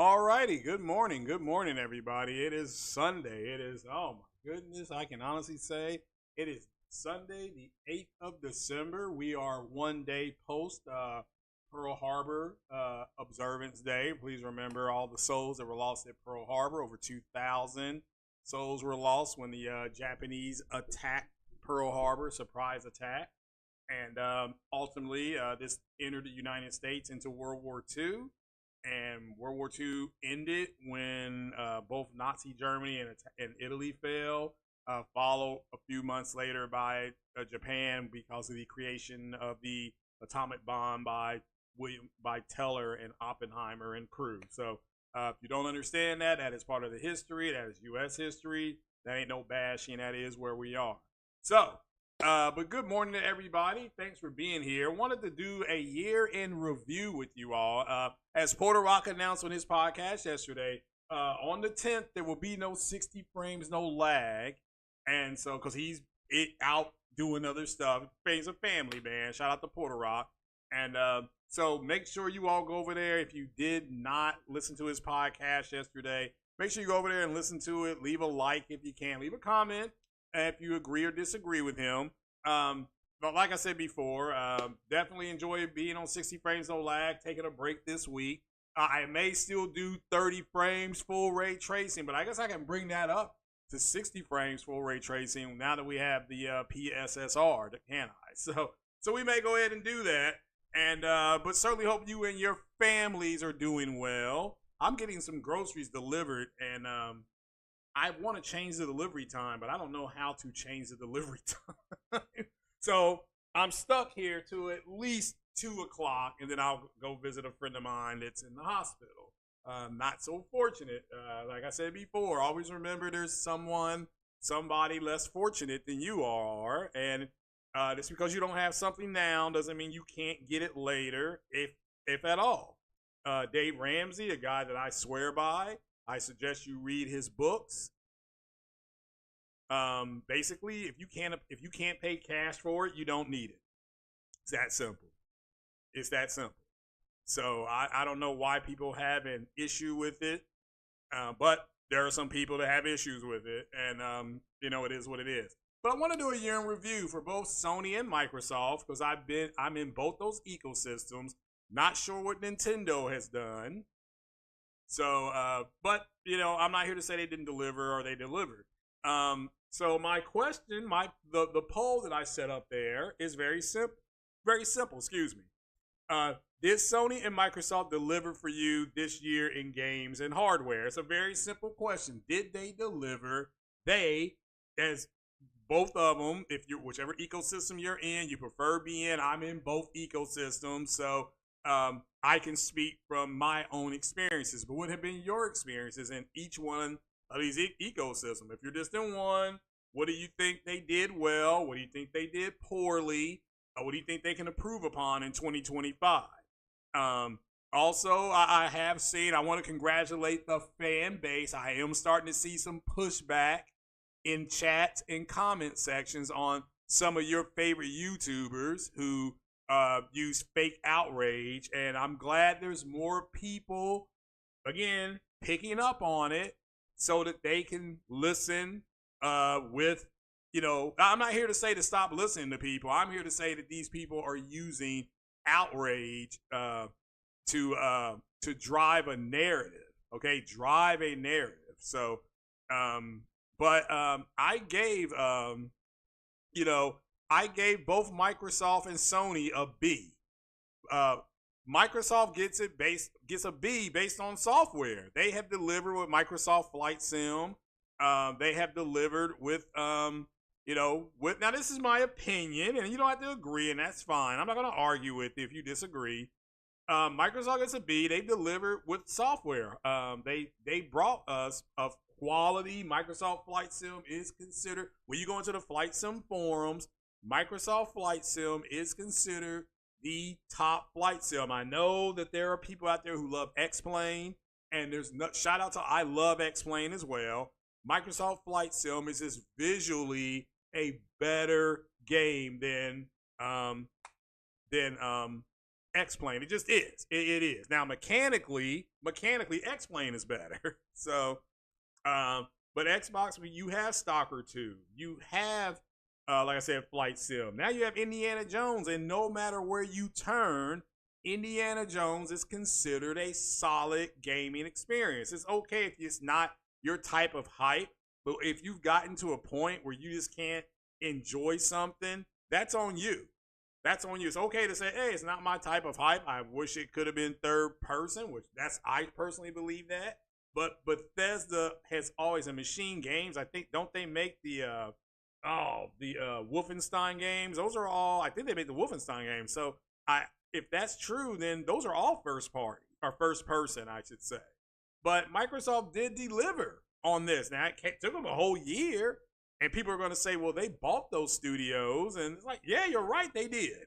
All righty. Good morning. Good morning, everybody. It is Sunday. It is, oh my goodness, I can honestly say it is Sunday, the 8th of December. We are one day post Pearl Harbor Observance Day. Please remember all the souls that were lost at Pearl Harbor. Over 2,000 souls were lost when the Japanese attacked Pearl Harbor, surprise attack. And ultimately, this entered the United States into World War II. And World War II ended when both Nazi Germany and Italy fell, followed a few months later by Japan because of the creation of the atomic bomb by Teller and Oppenheimer and crew. So if you don't understand that, that is part of the history. That is U.S. history. That ain't no bashing. That is where we are. So but good morning to everybody. Thanks for being here. Wanted to do a year in review with you all. As Porter Rock announced on his podcast yesterday, on the 10th, there will be no 60 frames, no lag. And so, because he's out doing other stuff. He's a family man. Shout out to Porter Rock. And so make sure you all go over there. If you did not listen to his podcast yesterday, make sure you go over there and listen to it. Leave a like if you can. Leave a comment if you agree or disagree with him. But like I said before, definitely enjoy being on 60 frames no lag, taking a break this week. I may still do 30 frames full ray tracing, but I guess I can bring that up to 60 frames full ray tracing now that we have the PSSR, can I? So we may go ahead and do that. And but certainly hope you and your families are doing well. I'm getting some groceries delivered, and I want to change the delivery time, but I don't know how to change the delivery time. So I'm stuck here to at least 2 o'clock, and then I'll go visit a friend of mine that's in the hospital. Not so fortunate. Like I said before, always remember there's somebody less fortunate than you are. And just because you don't have something now doesn't mean you can't get it later, if at all. Dave Ramsey, a guy that I swear by, I suggest you read his books. Basically, if you can't pay cash for it, you don't need it. It's that simple. It's that simple. So I don't know why people have an issue with it, but there are some people that have issues with it, and it is what it is. But I want to do a year in review for both Sony and Microsoft because I'm in both those ecosystems. Not sure what Nintendo has done. So, but I'm not here to say they didn't deliver or they delivered. So my question, the poll that I set up there is very simple. Very simple. Excuse me. Did Sony and Microsoft deliver for you this year in games and hardware? It's a very simple question. Did they deliver? They, as both of them, whichever ecosystem you're in, you prefer being. I'm in both ecosystems, so I can speak from my own experiences. But what have been your experiences in each one of these ecosystems? If you're just in one, what do you think they did well? What do you think they did poorly? What do you think they can improve upon in 2025? Also, I have seen, I want to congratulate the fan base. I am starting to see some pushback in chat and comment sections on some of your favorite YouTubers who use fake outrage. And I'm glad there's more people, again, picking up on it so that they can listen with, I'm not here to say to stop listening to people. I'm here to say that these people are using outrage to drive a narrative. Okay, drive a narrative. So, I gave both Microsoft and Sony a B. Microsoft gets a B based on software. They have delivered with Microsoft Flight Sim. They have delivered with now this is my opinion, and you don't have to agree, and that's fine. I'm not going to argue with you if you disagree. Microsoft gets a B. They delivered with software. They brought us a quality. Microsoft Flight Sim is considered, when you go into the Flight Sim forums, Microsoft Flight Sim is considered the top flight sim. I know that there are people out there who love X-Plane, and shout out to I love X-Plane as well. Microsoft Flight Sim is just visually a better game than X-Plane. It just is. It is. Now mechanically, X-Plane is better. So, but Xbox, you have Stalker 2. You have, like I said, Flight Sim. Now you have Indiana Jones, and no matter where you turn, Indiana Jones is considered a solid gaming experience. It's okay if it's not your type of hype, but if you've gotten to a point where you just can't enjoy something, that's on you. That's on you. It's okay to say, hey, it's not my type of hype. I wish it could have been third person, which I personally believe that. But Bethesda has always, in Machine Games, I think, don't they make the Wolfenstein games? Those are all, I think they make the Wolfenstein games. So if that's true, then those are all first party, or first person, I should say. But Microsoft did deliver on this. Now, it took them a whole year, and people are going to say, well, they bought those studios. And it's like, yeah, you're right, they did.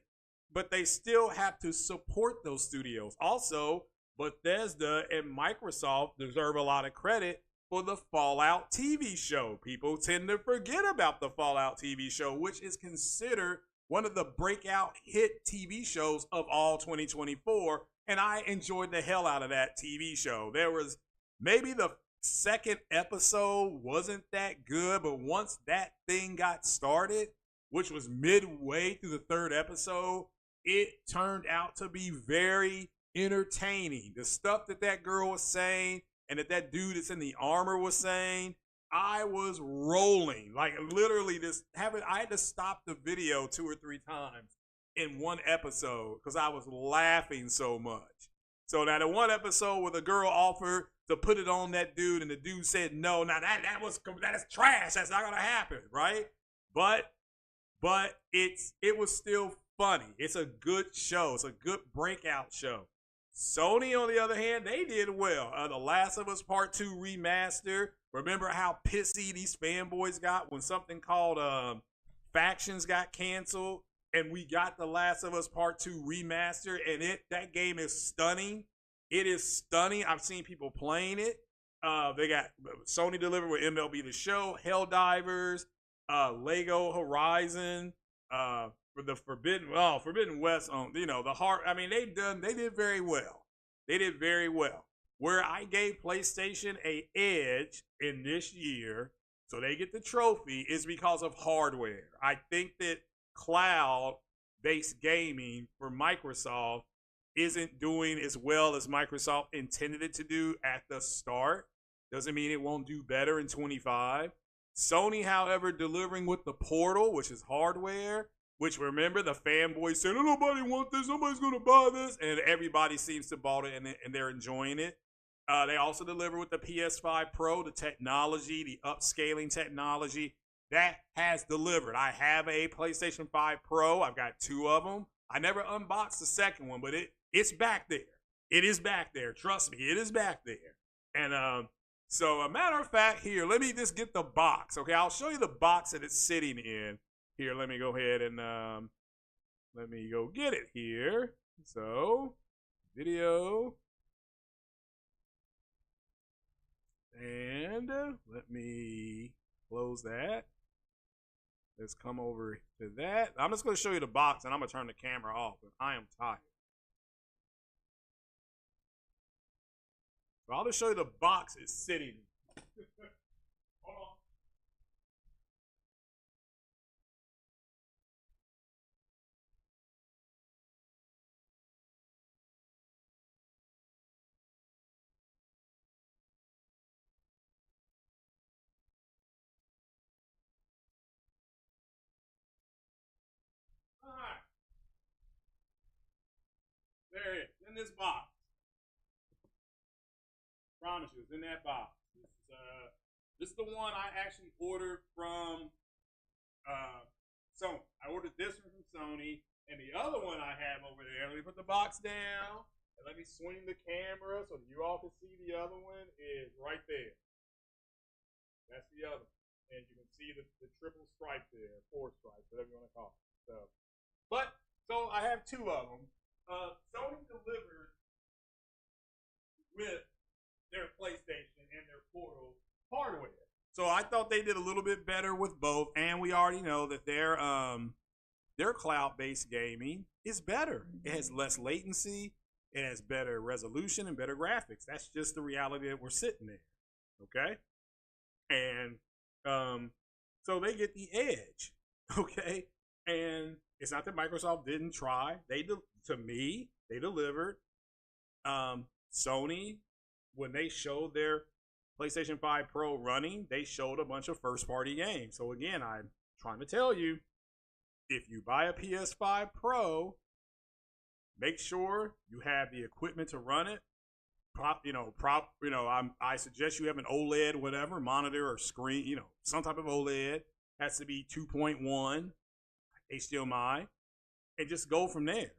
But they still have to support those studios. Also, Bethesda and Microsoft deserve a lot of credit for the Fallout TV show. People tend to forget about the Fallout TV show, which is considered one of the breakout hit TV shows of all 2024. And I enjoyed the hell out of that TV show. There was maybe the second episode wasn't that good, but once that thing got started, which was midway through the third episode, it turned out to be very entertaining. The stuff that girl was saying and that dude that's in the armor was saying, I was rolling. Like literally I had to stop the video 2 or 3 times in one episode because I was laughing so much. So now the one episode where the girl offered to put it on that dude and the dude said no. Now that is trash. That's not gonna happen, right? But it was still funny. It's a good show. It's a good breakout show. Sony, on the other hand, they did well. The Last of Us Part 2 remaster. Remember how pissy these fanboys got when something called Factions got canceled, and we got The Last of Us Part 2 remaster, and that game is stunning. It is stunning. I've seen people playing it. They got Sony delivered with MLB The Show, Helldivers, Lego Horizon, for the Forbidden West on, the heart. I mean, they did very well. They did very well. Where I gave PlayStation a edge in this year, so they get the trophy, is because of hardware. I think that cloud-based gaming for Microsoft isn't doing as well as Microsoft intended it to do at the start. Doesn't mean it won't do better in 25. Sony, however, delivering with the Portal, which is hardware, which, remember, the fanboys said, oh, nobody wants this, nobody's going to buy this, and everybody seems to bought it, and they're enjoying it. They also deliver with the PS5 Pro, the technology, the upscaling technology. That has delivered. I have a PlayStation 5 Pro. I've got 2 of them. I never unboxed the second one, but it's back there. It is back there. Trust me, it is back there. And so, a matter of fact, here, let me just get the box. Okay, I'll show you the box that it's sitting in. Here, let me go ahead and let me go get it here. So, video. And let me close that. Let's come over to that. I'm just going to show you the box, and I'm going to turn the camera off, but I am tired. So I'll just show you the box it's sitting in. Hold on. All right. There it is, in this box. Promise you, it's in that box. This is the one I actually ordered from Sony. I ordered this one from Sony, and the other one I have over there. Let me put the box down, and let me swing the camera so that you all can see the other one is right there. That's the other one. And you can see the triple stripe there, 4 stripes, whatever you want to call it. So I have 2 of them. Sony delivered with their PlayStation and their Portal hardware. So I thought they did a little bit better with both, and we already know that their their cloud-based gaming is better. It has less latency, it has better resolution and better graphics. That's just the reality that we're sitting there. Okay, and so they get the edge. Okay, and it's not that Microsoft didn't try. To me, they delivered. Sony, when they showed their PlayStation 5 Pro running, they showed a bunch of first-party games. So again, I'm trying to tell you, if you buy a PS5 Pro, make sure you have the equipment to run it. I suggest you have an OLED, whatever, monitor or screen, some type of OLED. Has to be 2.1 HDMI, and just go from there.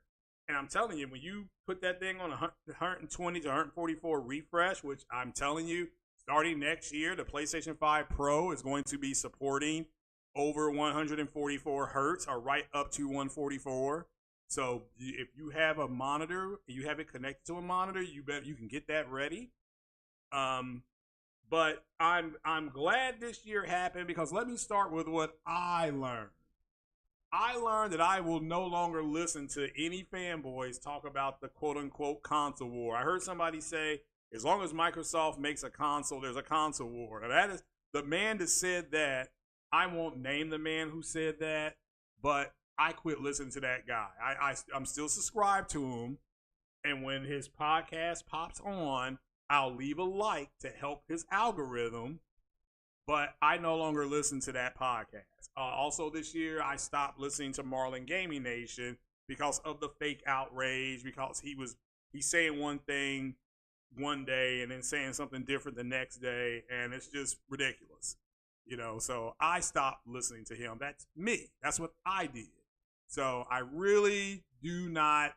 And I'm telling you, when you put that thing on 120 to 144 refresh, which I'm telling you, starting next year, the PlayStation 5 Pro is going to be supporting over 144 hertz, or right up to 144. So if you have a monitor, you have it connected to a monitor, you can get that ready. But I'm glad this year happened, because let me start with what I learned. I learned that I will no longer listen to any fanboys talk about the quote-unquote console war. I heard somebody say, as long as Microsoft makes a console, there's a console war. Now, that is the man that said that. I won't name the man who said that, but I quit listening to that guy. I'm still subscribed to him, and when his podcast pops on, I'll leave a like to help his algorithm, but I no longer listen to that podcast. Also this year, I stopped listening to Marlin Gaming Nation because of the fake outrage, because he's saying one thing one day and then saying something different the next day, and it's just ridiculous. So I stopped listening to him. That's me. That's what I did. So I really do not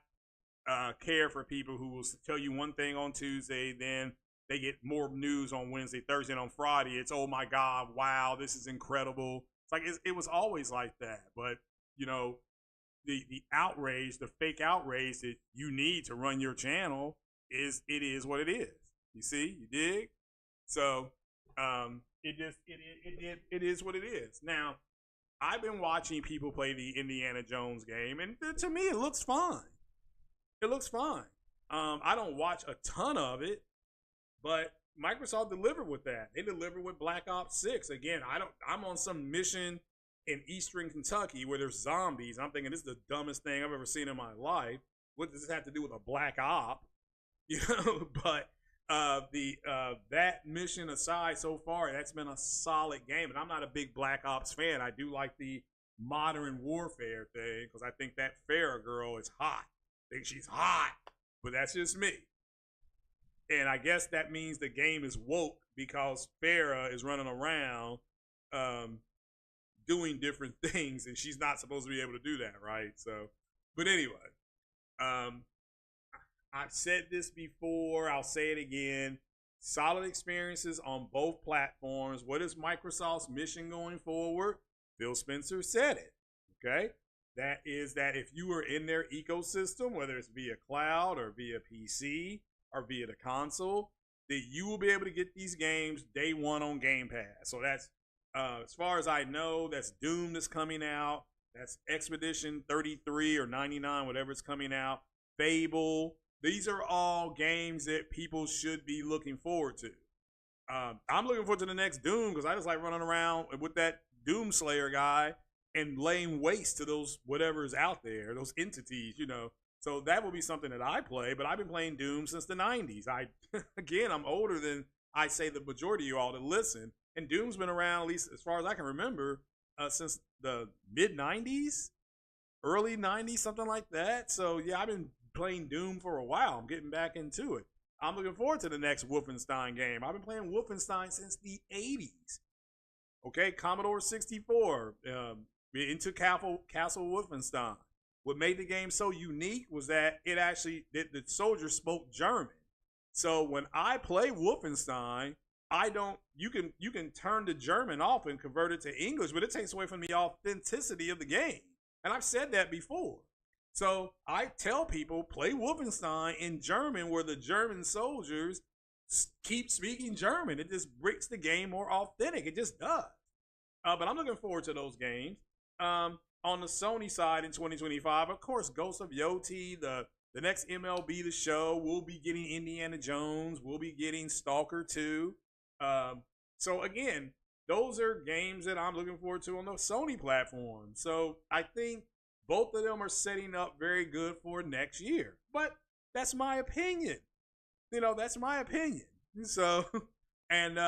care for people who will tell you one thing on Tuesday, then they get more news on Wednesday, Thursday, and on Friday. It's, oh my God, wow, this is incredible. It's like it was always like that. But the outrage, the fake outrage that you need to run your channel is what it is. You see, you dig? So it is what it is. Now, I've been watching people play the Indiana Jones game, and to me, it looks fine. It looks fine. I don't watch a ton of it, but Microsoft delivered with that. They delivered with Black Ops 6. Again, I'm on some mission in Eastern Kentucky where there's zombies. I'm thinking this is the dumbest thing I've ever seen in my life. What does this have to do with a Black Op? But that mission aside, so far, that's been a solid game. And I'm not a big Black Ops fan. I do like the modern warfare thing, because I think that Farrah girl is hot. I think she's hot, but that's just me. And I guess that means the game is woke, because Farrah is running around doing different things, and she's not supposed to be able to do that, right? So, but anyway, I've said this before, I'll say it again. Solid experiences on both platforms. What is Microsoft's mission going forward? Phil Spencer said it, okay? That is that if you are in their ecosystem, whether it's via cloud or via PC or via the console, that you will be able to get these games day one on Game Pass. So that's, as far as I know, that's Doom that's coming out. That's Expedition 33 or 99, whatever it's coming out. Fable. These are all games that people should be looking forward to. I'm looking forward to the next Doom, because I just like running around with that Doom Slayer guy and laying waste to those whatever's out there, those entities, So that will be something that I play, but I've been playing Doom since the 90s. Again, I'm older than I say the majority of you all that listen, and Doom's been around, at least as far as I can remember, since the mid-90s, early 90s, something like that. So yeah, I've been playing Doom for a while. I'm getting back into it. I'm looking forward to the next Wolfenstein game. I've been playing Wolfenstein since the 80s. Okay, Commodore 64, into Castle Wolfenstein. What made the game so unique was that the soldiers spoke German. So when I play Wolfenstein, you can turn the German off and convert it to English, but it takes away from the authenticity of the game. And I've said that before. So I tell people, play Wolfenstein in German, where the German soldiers keep speaking German. It just makes the game more authentic. It just does. But I'm looking forward to those games. on the Sony side in 2025, of course, Ghost of Yoti, the next MLB The Show, we'll be getting Indiana Jones, we'll be getting Stalker 2. So again, those are games that I'm looking forward to on the Sony platform. So I think both of them are setting up very good for next year. But that's my opinion. That's my opinion. So, and,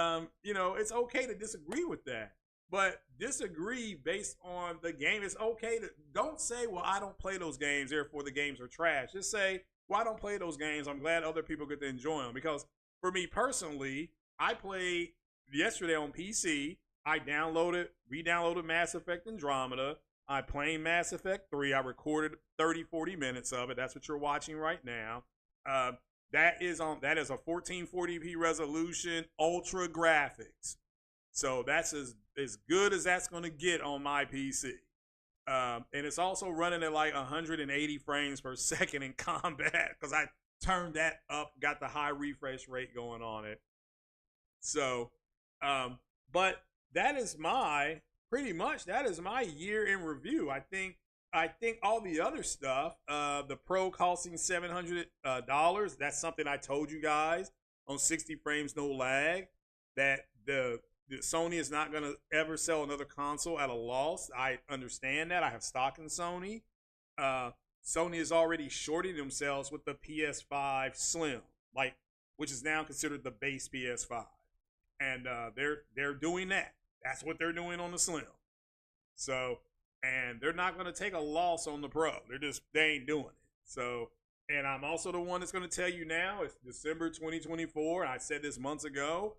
it's okay to disagree with that. But disagree based on the game. It's okay to don't say, well, I don't play those games, therefore the games are trash. Just say, well, I don't play those games. I'm glad other people get to enjoy them. Because for me personally, I played yesterday on PC. I re-downloaded Mass Effect Andromeda. I played Mass Effect 3. I recorded 30, 40 minutes of it. That's what you're watching right now. That is a 1440p resolution, ultra graphics. So that's as good as that's going to get on my PC. And it's also running at like 180 frames per second in combat because I turned that up, got the high refresh rate going on it. So, but that is pretty much my year in review. I think all the other stuff, the Pro costing $700, that's something I told you guys on 60 frames no lag, that the Sony is not going to ever sell another console at a loss. I understand that. I have stock in Sony. Sony is already shorting themselves with the PS5 Slim, which is now considered the base PS5, and they're doing that. That's what they're doing on the Slim. So, and they're not going to take a loss on the Pro. They ain't doing it. So, and I'm also the one that's going to tell you now. It's December 2024, and I said this months ago.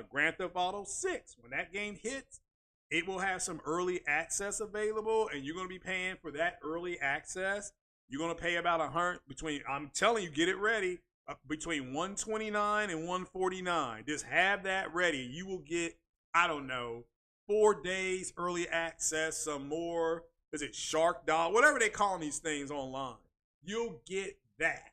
Grand Theft Auto 6, when that game hits, it will have some early access available, and you're going to be paying for that early access. You're going to pay about I'm telling you, get it ready, between $129 and $149. Just have that ready. You will get, I don't know, 4 days early access, some more, is it Shark Dog, whatever they call these things online. You'll get that,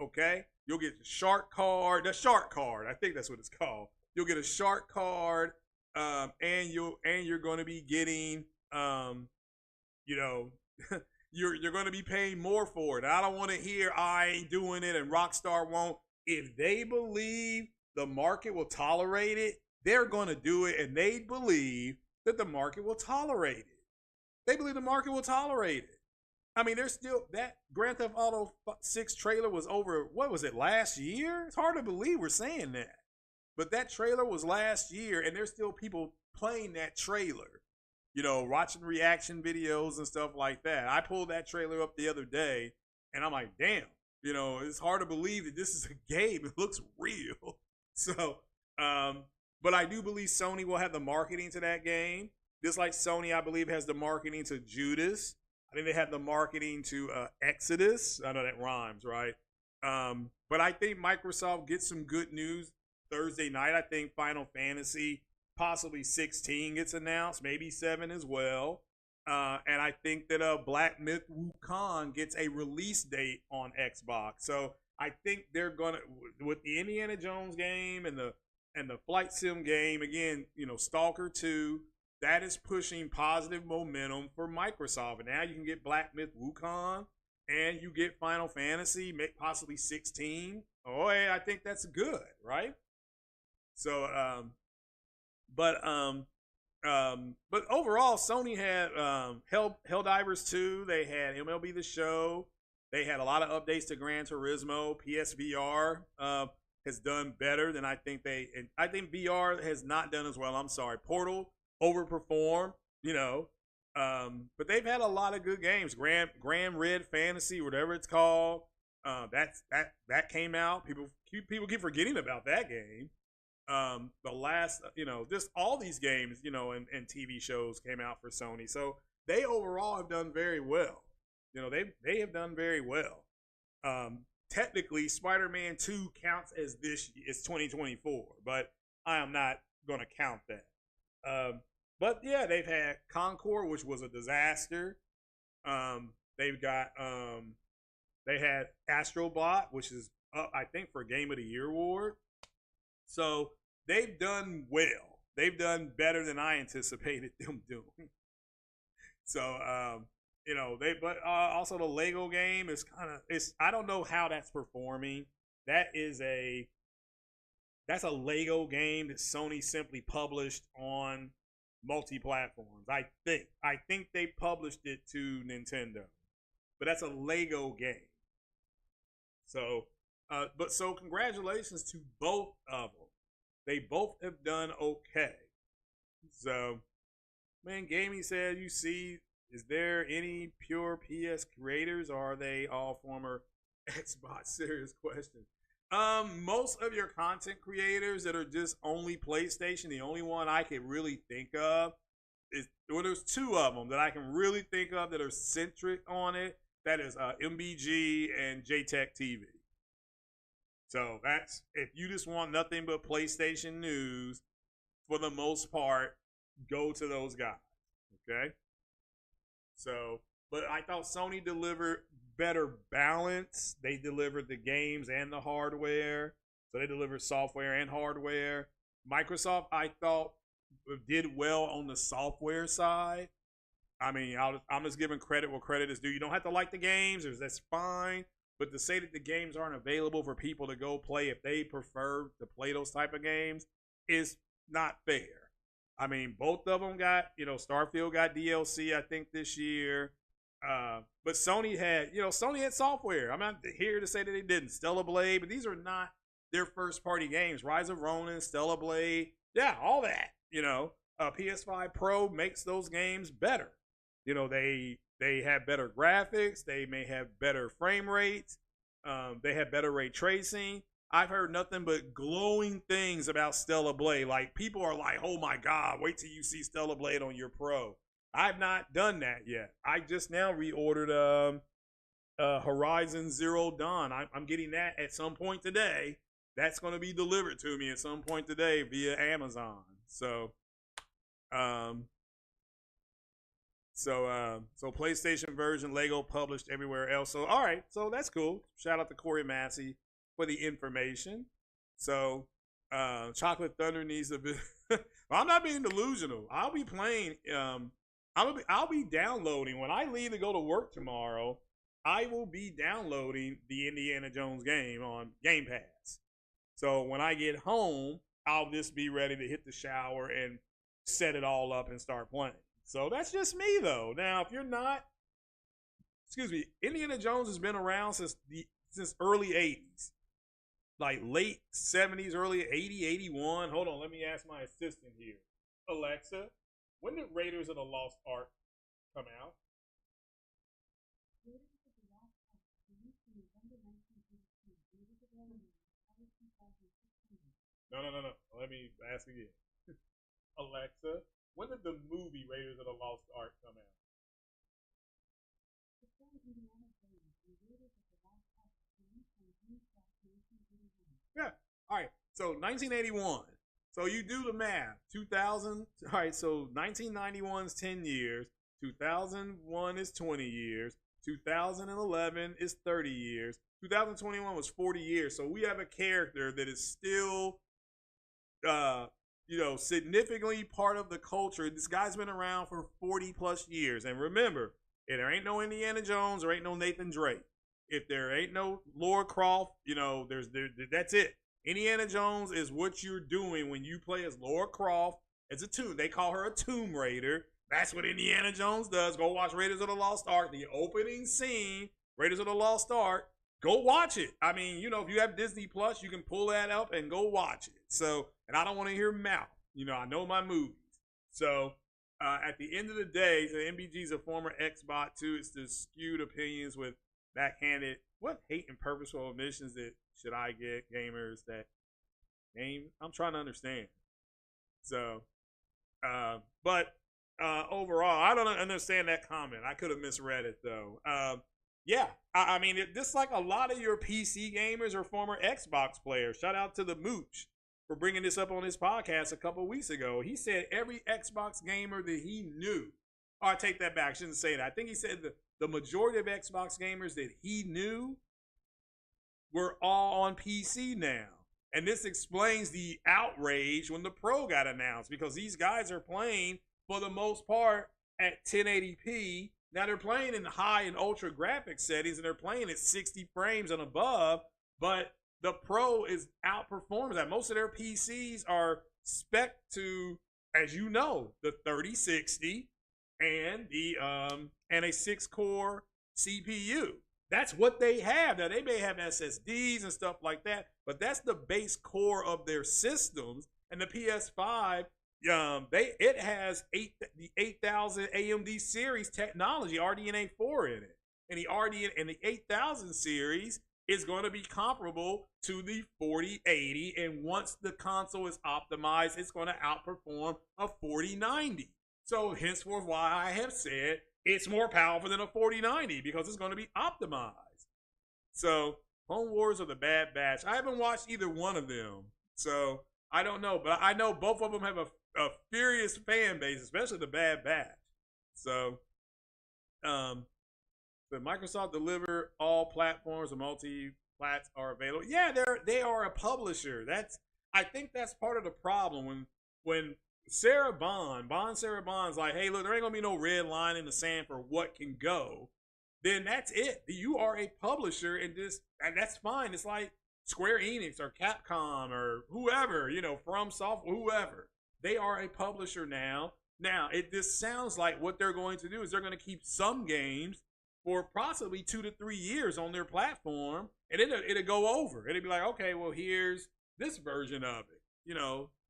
okay? You'll get the Shark Card, I think that's what it's called. You'll get a Shark Card, and you're going to be getting, you're going to be paying more for it. I don't want to hear I ain't doing it and Rockstar won't. If they believe the market will tolerate it, they're going to do it, and they believe that the market will tolerate it. They believe the market will tolerate it. I mean, there's still that Grand Theft Auto 6 trailer was over, what was it, last year? It's hard to believe we're saying that. But that trailer was last year, and there's still people playing that trailer, watching reaction videos and stuff like that. I pulled that trailer up the other day, and I'm like, damn, it's hard to believe that this is a game. It looks real. So, but I do believe Sony will have the marketing to that game. Just like Sony, I believe, has the marketing to Judas. I think they have the marketing to Exodus. I know that rhymes, right? But I think Microsoft gets some good news Thursday night. I think Final Fantasy, possibly 16, gets announced, maybe 7 as well. And I think that Black Myth Wukong gets a release date on Xbox. So I think they're gonna, with the Indiana Jones game and the Flight Sim game, again, Stalker 2. That is pushing positive momentum for Microsoft. And now you can get Black Myth Wukong, and you get Final Fantasy, possibly 16. Oh, hey, I think that's good, right? So, but overall, Sony had Helldivers 2. They had MLB The Show. They had a lot of updates to Gran Turismo. PSVR has done better than I think I think VR has not done as well. I'm sorry. Portal overperformed, but they've had a lot of good games. Grand Red Fantasy, whatever it's called, that came out. People keep forgetting about that game. The last, just all these games, and TV shows came out for Sony, so they overall have done very well. They have done very well. Technically, Spider-Man 2 counts as it's 2024, but I am not going to count that. But yeah, they've had Concord, which was a disaster. They've got they had Astrobot, which is up, I think, for Game of the Year award. So they've done well. They've done better than I anticipated them doing. So but also the Lego game is I don't know how that's performing. That is that's a Lego game that Sony simply published on multi-platforms. I think they published it to Nintendo, but that's a Lego game. So, so congratulations to both of them. They both have done okay. So, man, Gaming said, you see, is there any pure PS creators, or are they all former Xbox? Serious question. Most of your content creators that are just only PlayStation, the only one I can really think of is, well, there's two of them that I can really think of that are centric on it. That is MBG and JTech TV. So that's, if you just want nothing but PlayStation news, for the most part, go to those guys. Okay. So, but I thought Sony delivered better balance. They delivered the games and the hardware. So they delivered software and hardware. Microsoft, I thought, did well on the software side. I mean, I'm just giving credit where credit is due. You don't have to like the games, that's fine. But to say that the games aren't available for people to go play if they prefer to play those type of games is not fair. I mean, both of them got, Starfield got DLC, I think, this year. But Sony had software. I'm not here to say that they didn't. Stellar Blade, but these are not their first party games. Rise of Ronin, Stellar Blade, yeah, all that. PS5 Pro makes those games better. They have better graphics. They may have better frame rates. They have better ray tracing. I've heard nothing but glowing things about Stellar Blade. Like, people are like, oh my God, wait till you see Stellar Blade on your Pro. I've not done that yet. I just now reordered Horizon Zero Dawn. I'm getting that at some point today. That's going to be delivered to me at some point today via Amazon. So PlayStation version, Lego published everywhere else. So, all right. So that's cool. Shout out to Corey Massey for the information. So, Chocolate Thunder needs a bit. I'm not being delusional. I'll be playing. I'll be downloading when I leave to go to work tomorrow. I will be downloading the Indiana Jones game on Game Pass. So when I get home, I'll just be ready to hit the shower and set it all up and start playing. So that's just me, though. Now, if you're not, Indiana Jones has been around since early 80s. Like late 70s, early 80, 81. Hold on, let me ask my assistant here. Alexa, when did Raiders of the Lost Ark come out? No. Let me ask again. Alexa, when did the movie Raiders of the Lost Ark come out? Yeah. All right. So 1981. So you do the math. 2000. All right. So 1991 is 10 years. 2001 is 20 years. 2011 is 30 years. 2021 was 40 years. So we have a character that is still, significantly part of the culture. This guy's been around for 40 plus years. And remember, if there ain't no Indiana Jones, there ain't no Nathan Drake. If there ain't no Lara Croft, that's it. Indiana Jones is what you're doing when you play as Lara Croft. It's a tomb. They call her a Tomb Raider. That's what Indiana Jones does. Go watch Raiders of the Lost Ark. The opening scene, Raiders of the Lost Ark. Go watch it. I mean, if you have Disney Plus, you can pull that up and go watch it. So, and I don't want to hear mouth. I know my movies. So, at the end of the day, the MBG's a former Xbot too. It's the skewed opinions with backhanded, what hate and purposeful omissions that should I get gamers that game? I'm trying to understand. So, but overall, I don't understand that comment. I could have misread it though. Yeah, I mean, just like a lot of your PC gamers are former Xbox players. Shout out to the Mooch for bringing this up on his podcast a couple weeks ago. He said every Xbox gamer that he knew, I take that back, I shouldn't say that. I think he said the majority of Xbox gamers that he knew were all on PC now. And this explains the outrage when the Pro got announced, because these guys are playing, for the most part, at 1080p. Now they're playing in high and ultra graphic settings, and they're playing at 60 frames and above. But the Pro is outperforming that. Most of their PCs are spec to, as you know, the 3060 and the and a 6-core CPU. That's what they have. Now they may have SSDs and stuff like that, but that's the base core of their systems. And the PS5, it has the 8000 AMD series technology, RDNA 4 in it, and the 8000 series is going to be comparable to the 4080. And once the console is optimized, it's going to outperform a 4090. So henceforth, why I have said it's more powerful than a 4090, because it's going to be optimized. So Home Wars or the Bad Batch, I haven't watched either one of them, so I don't know. But I know both of them have a furious fan base, especially the Bad Batch. So, did Microsoft deliver all platforms or multi-plats are available? Yeah, they are a publisher. I think that's part of the problem when Sarah Bond's like, hey, look, there ain't gonna be no red line in the sand for what can go. Then that's it. You are a publisher, and that's fine. It's like Square Enix or Capcom or whoever, From Software, whoever. They are a publisher now. Now, this sounds like what they're going to do is they're going to keep some games for possibly 2 to 3 years on their platform, and it'll go over. It'll be like, okay, well, here's this version of it,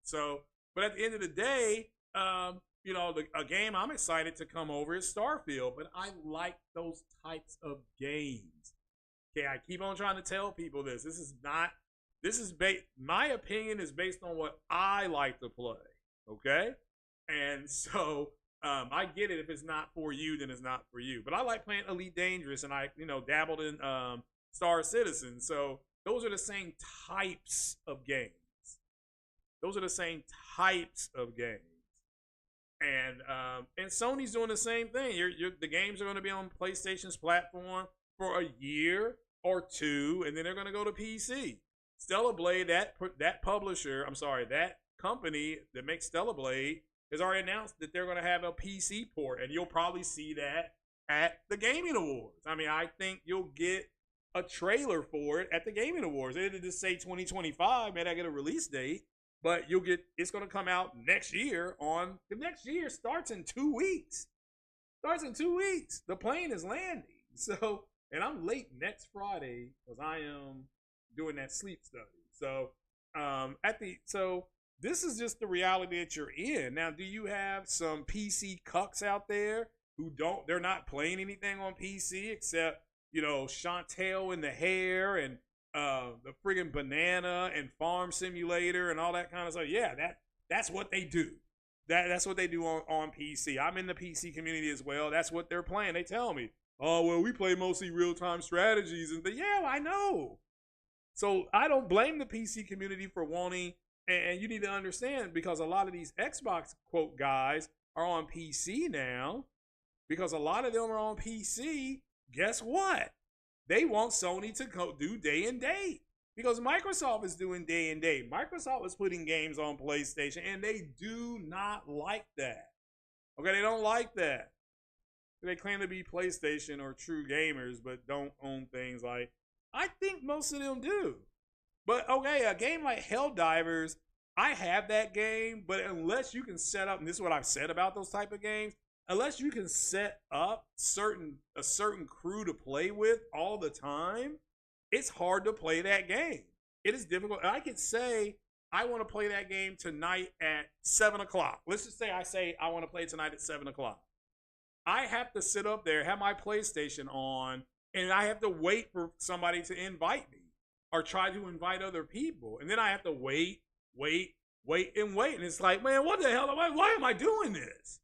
So, but at the end of the day, a game I'm excited to come over is Starfield, but I like those types of games. Okay, I keep on trying to tell people this. My opinion is based on what I like to play. Okay, and so I get it. If it's not for you, then it's not for you. But I like playing Elite Dangerous, and I dabbled in Star Citizen. So those are the same types of games. And Sony's doing the same thing. The games are going to be on PlayStation's platform for a year or two, and then they're going to go to PC. Stellar Blade, that company that makes Stellar Blade has already announced that they're going to have a PC port, and you'll probably see that at the Gaming Awards. I mean, I think you'll get a trailer for it at the Gaming Awards. It'll just say 2025, may not get a release date, but it's going to come out next year. The next year starts in 2 weeks. The plane is landing. So, and I'm late next Friday because I am doing that sleep study. So, this is just the reality that you're in. Now, do you have some PC cucks out there they're not playing anything on PC except, Chantel in the Hair and the friggin' Banana and Farm Simulator and all that kind of stuff? Yeah, that's what they do. That's what they do on PC. I'm in the PC community as well. That's what they're playing. They tell me, oh, well, we play mostly real-time strategies. And yeah, I know. So I don't blame the PC community for wanting, and you need to understand, because a lot of these Xbox quote guys are on PC now, because a lot of them are on PC. Guess what? They want Sony to do day and date, because Microsoft is doing day and date. Microsoft is putting games on PlayStation, and they do not like that. Okay, they don't like that. They claim to be PlayStation or true gamers, but don't own things like, I think most of them do. But okay, a game like Helldivers, I have that game, but unless you can set up, and this is what I've said about those type of games, unless you can set up a certain crew to play with all the time, it's hard to play that game. It is difficult. I could say I want to play that game tonight at 7 o'clock. Let's just say I want to play tonight at 7 o'clock. I have to sit up there, have my PlayStation on, and I have to wait for somebody to invite me or try to invite other people. And then I have to wait. And it's like, man, what the hell? Why am I doing this?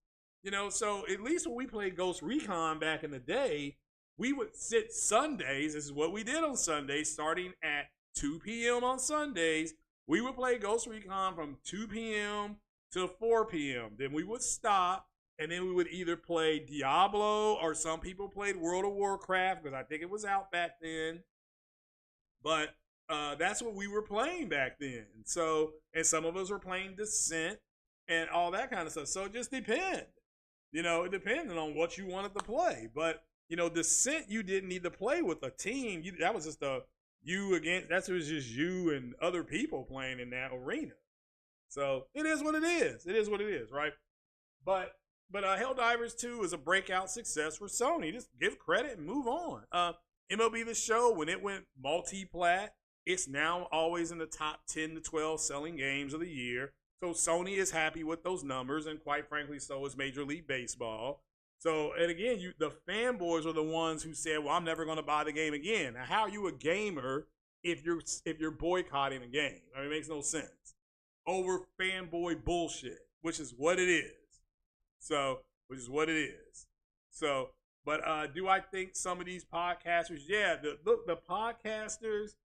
So at least when we played Ghost Recon back in the day, we would sit Sundays. This is what we did on Sundays, starting at 2 p.m. on Sundays. We would play Ghost Recon from 2 p.m. to 4 p.m. Then we would stop, and then we would either play Diablo, or some people played World of Warcraft, because I think it was out back then. But that's what we were playing back then. So, and some of us were playing Descent and all that kind of stuff. So it just depends. You know, it depended on what you wanted to play. But you know, Descent, you didn't need to play with a team. That was just a you against. That was just you and other people playing in that arena. So it is what it is. It is what it is, right? But Helldivers 2 is a breakout success for Sony. Just give credit and move on. MLB The Show, when it went multi-plat, it's now always in the top 10 to 12 selling games of the year. So Sony is happy with those numbers, and quite frankly, so is Major League Baseball. So, and again, the fanboys are the ones who said, "Well, I'm never going to buy the game again." Now, how are you a gamer if you're boycotting a game? I mean, it makes no sense. Over fanboy bullshit, which is what it is. So, which is what it is. So, but do I think some of these podcasters, yeah, the podcasters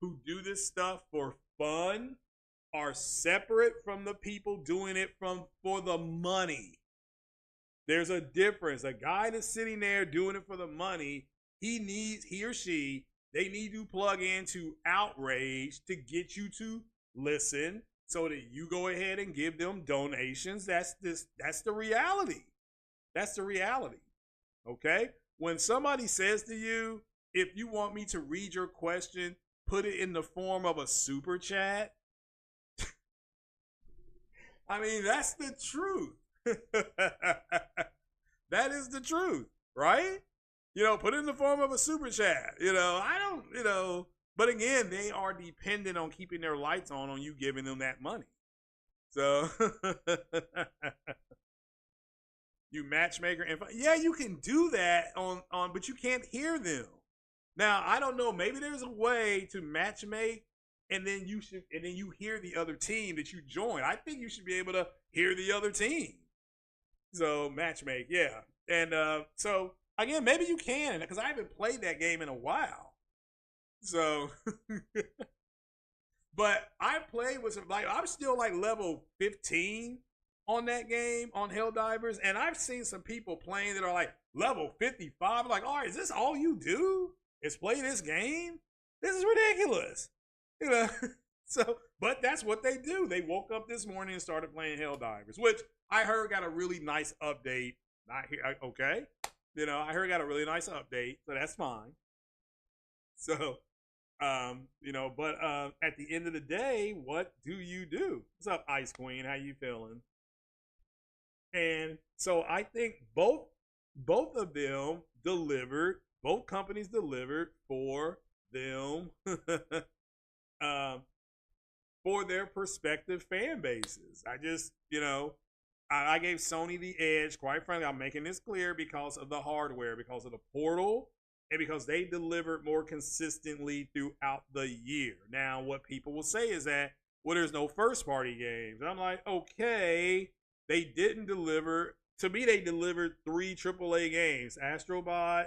who do this stuff for fun are separate from the people doing it for the money. There's a difference. A guy that's sitting there doing it for the money, he or she, they need to plug into Outrage to get you to listen so that you go ahead and give them donations. That's the reality. That's the reality. Okay? When somebody says to you, if you want me to read your question, put it in the form of a super chat. I mean, that's the truth. That is the truth, right? You know, put it in the form of a super chat. You know, I don't, you know, but again, they are dependent on keeping their lights on you giving them that money. So, you matchmaker, and yeah, you can do that on, but you can't hear them. Now, I don't know. Maybe there's a way to matchmake, and then you hear the other team that you join. I think you should be able to hear the other team. So matchmake, yeah, and so again, maybe you can, because I haven't played that game in a while. So, but I played with some, like, I'm still like level 15 on that game on Helldivers, and I've seen some people playing that are like level 55. I'm like, all right, is this all you do? Is play this game? This is ridiculous, you know. So, but that's what they do. They woke up this morning and started playing Helldivers, which I heard got a really nice update. Not here, okay. You know, I heard got a really nice update, so that's fine. So, you know, but at the end of the day, what do you do? What's up, Ice Queen? How you feeling? And so I think both of them delivered. Both companies delivered for them, for their prospective fan bases. I just, you know, I gave Sony the edge. Quite frankly, I'm making this clear because of the hardware, because of the portal, and because they delivered more consistently throughout the year. Now, what people will say is that, well, there's no first-party games. And I'm like, okay, they didn't deliver. To me, they delivered 3 AAA games: Astrobot,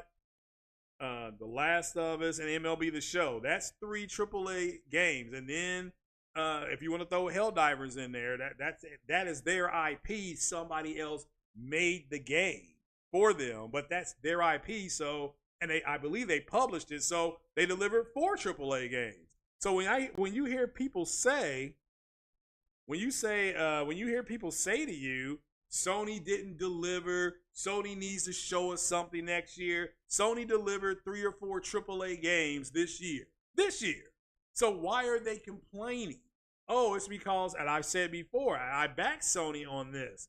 The Last of Us, and MLB The Show. That's 3 AAA games. And then if you want to throw Helldivers in there, that is their IP. Somebody else made the game for them, but that's their IP. So, and I believe they published it. So they delivered 4 AAA games. So when you hear people say, when you hear people say to you, Sony didn't deliver, Sony needs to show us something next year. Sony delivered 3 or 4 AAA games this year. So why are they complaining? Oh, it's because, and I've said before, I back Sony on this.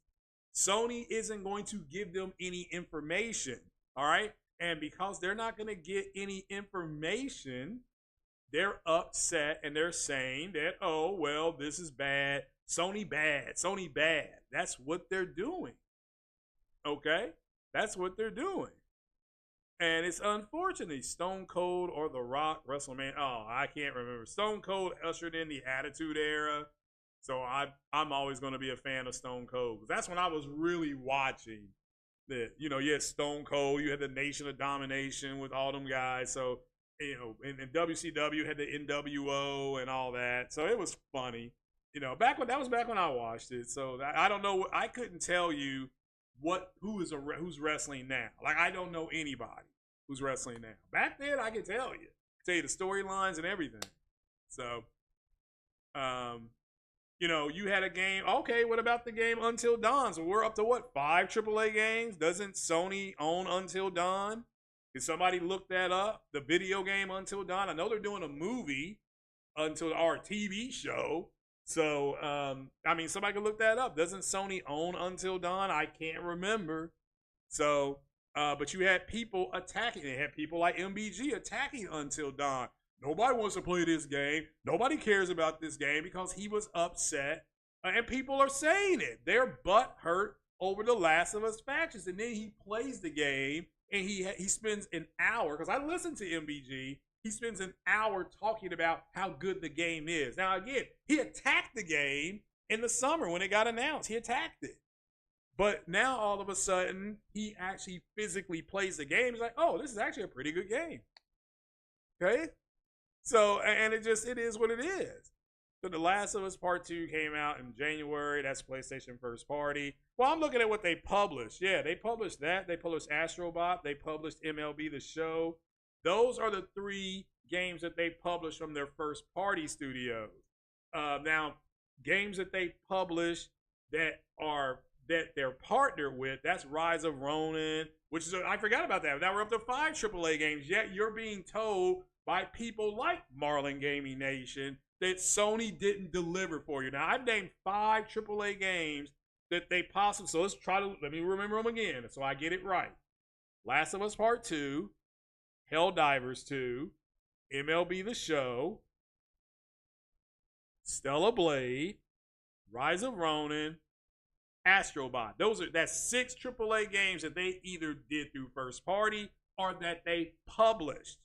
Sony isn't going to give them any information, all right? And because they're not going to get any information, they're upset and they're saying that, oh, well, this is bad. Sony bad. Sony bad. That's what they're doing. Okay? That's what they're doing. And it's unfortunate. Stone Cold or The Rock, WrestleMania. Oh, I can't remember. Stone Cold ushered in the Attitude Era. So I'm always going to be a fan of Stone Cold. That's when I was really watching. That, you know, you had Stone Cold. You had the Nation of Domination with all them guys. So, you know, and WCW had the NWO and all that. So it was funny. You know, that was back when I watched it. So I don't know. I couldn't tell you who's wrestling now. Like, I don't know anybody who's wrestling now. Back then, I could tell you the storylines and everything. So, You had a game. Okay, what about the game Until Dawn? So we're up to what, 5 AAA games? Doesn't Sony own Until Dawn? Did somebody look that up? The video game Until Dawn? I know they're doing a movie until our TV show. So, somebody can look that up. Doesn't Sony own Until Dawn? I can't remember. So, but you had people attacking. They had people like MBG attacking Until Dawn. Nobody wants to play this game. Nobody cares about this game because he was upset. And people are saying it. They're butt hurt over the Last of Us factions. And then he plays the game and he spends an hour, because I listened to MBG, he spends an hour talking about how good the game is. Now, again, he attacked the game in the summer when it got announced. He attacked it. But now, all of a sudden, he actually physically plays the game. He's like, oh, this is actually a pretty good game. Okay? So, and it is what it is. So The Last of Us Part 2 came out in January. That's PlayStation first party. Well, I'm looking at what they published. Yeah, they published that. They published Astrobot. They published MLB The Show. Those are the 3 games that they published from their first party studios. Now, games that they published that they're partnered with, that's Rise of Ronin, which is, I forgot about that. Now we're up to 5 AAA games, yet you're being told by people like Marlin Gaming Nation that Sony didn't deliver for you. Now, I've named 5 AAA games that they possibly, so let me remember them again so I get it right. Last of Us Part 2, Helldivers 2, MLB The Show, Stellar Blade, Rise of Ronin, Astrobot. That's 6 AAA games that they either did through first party or that they published.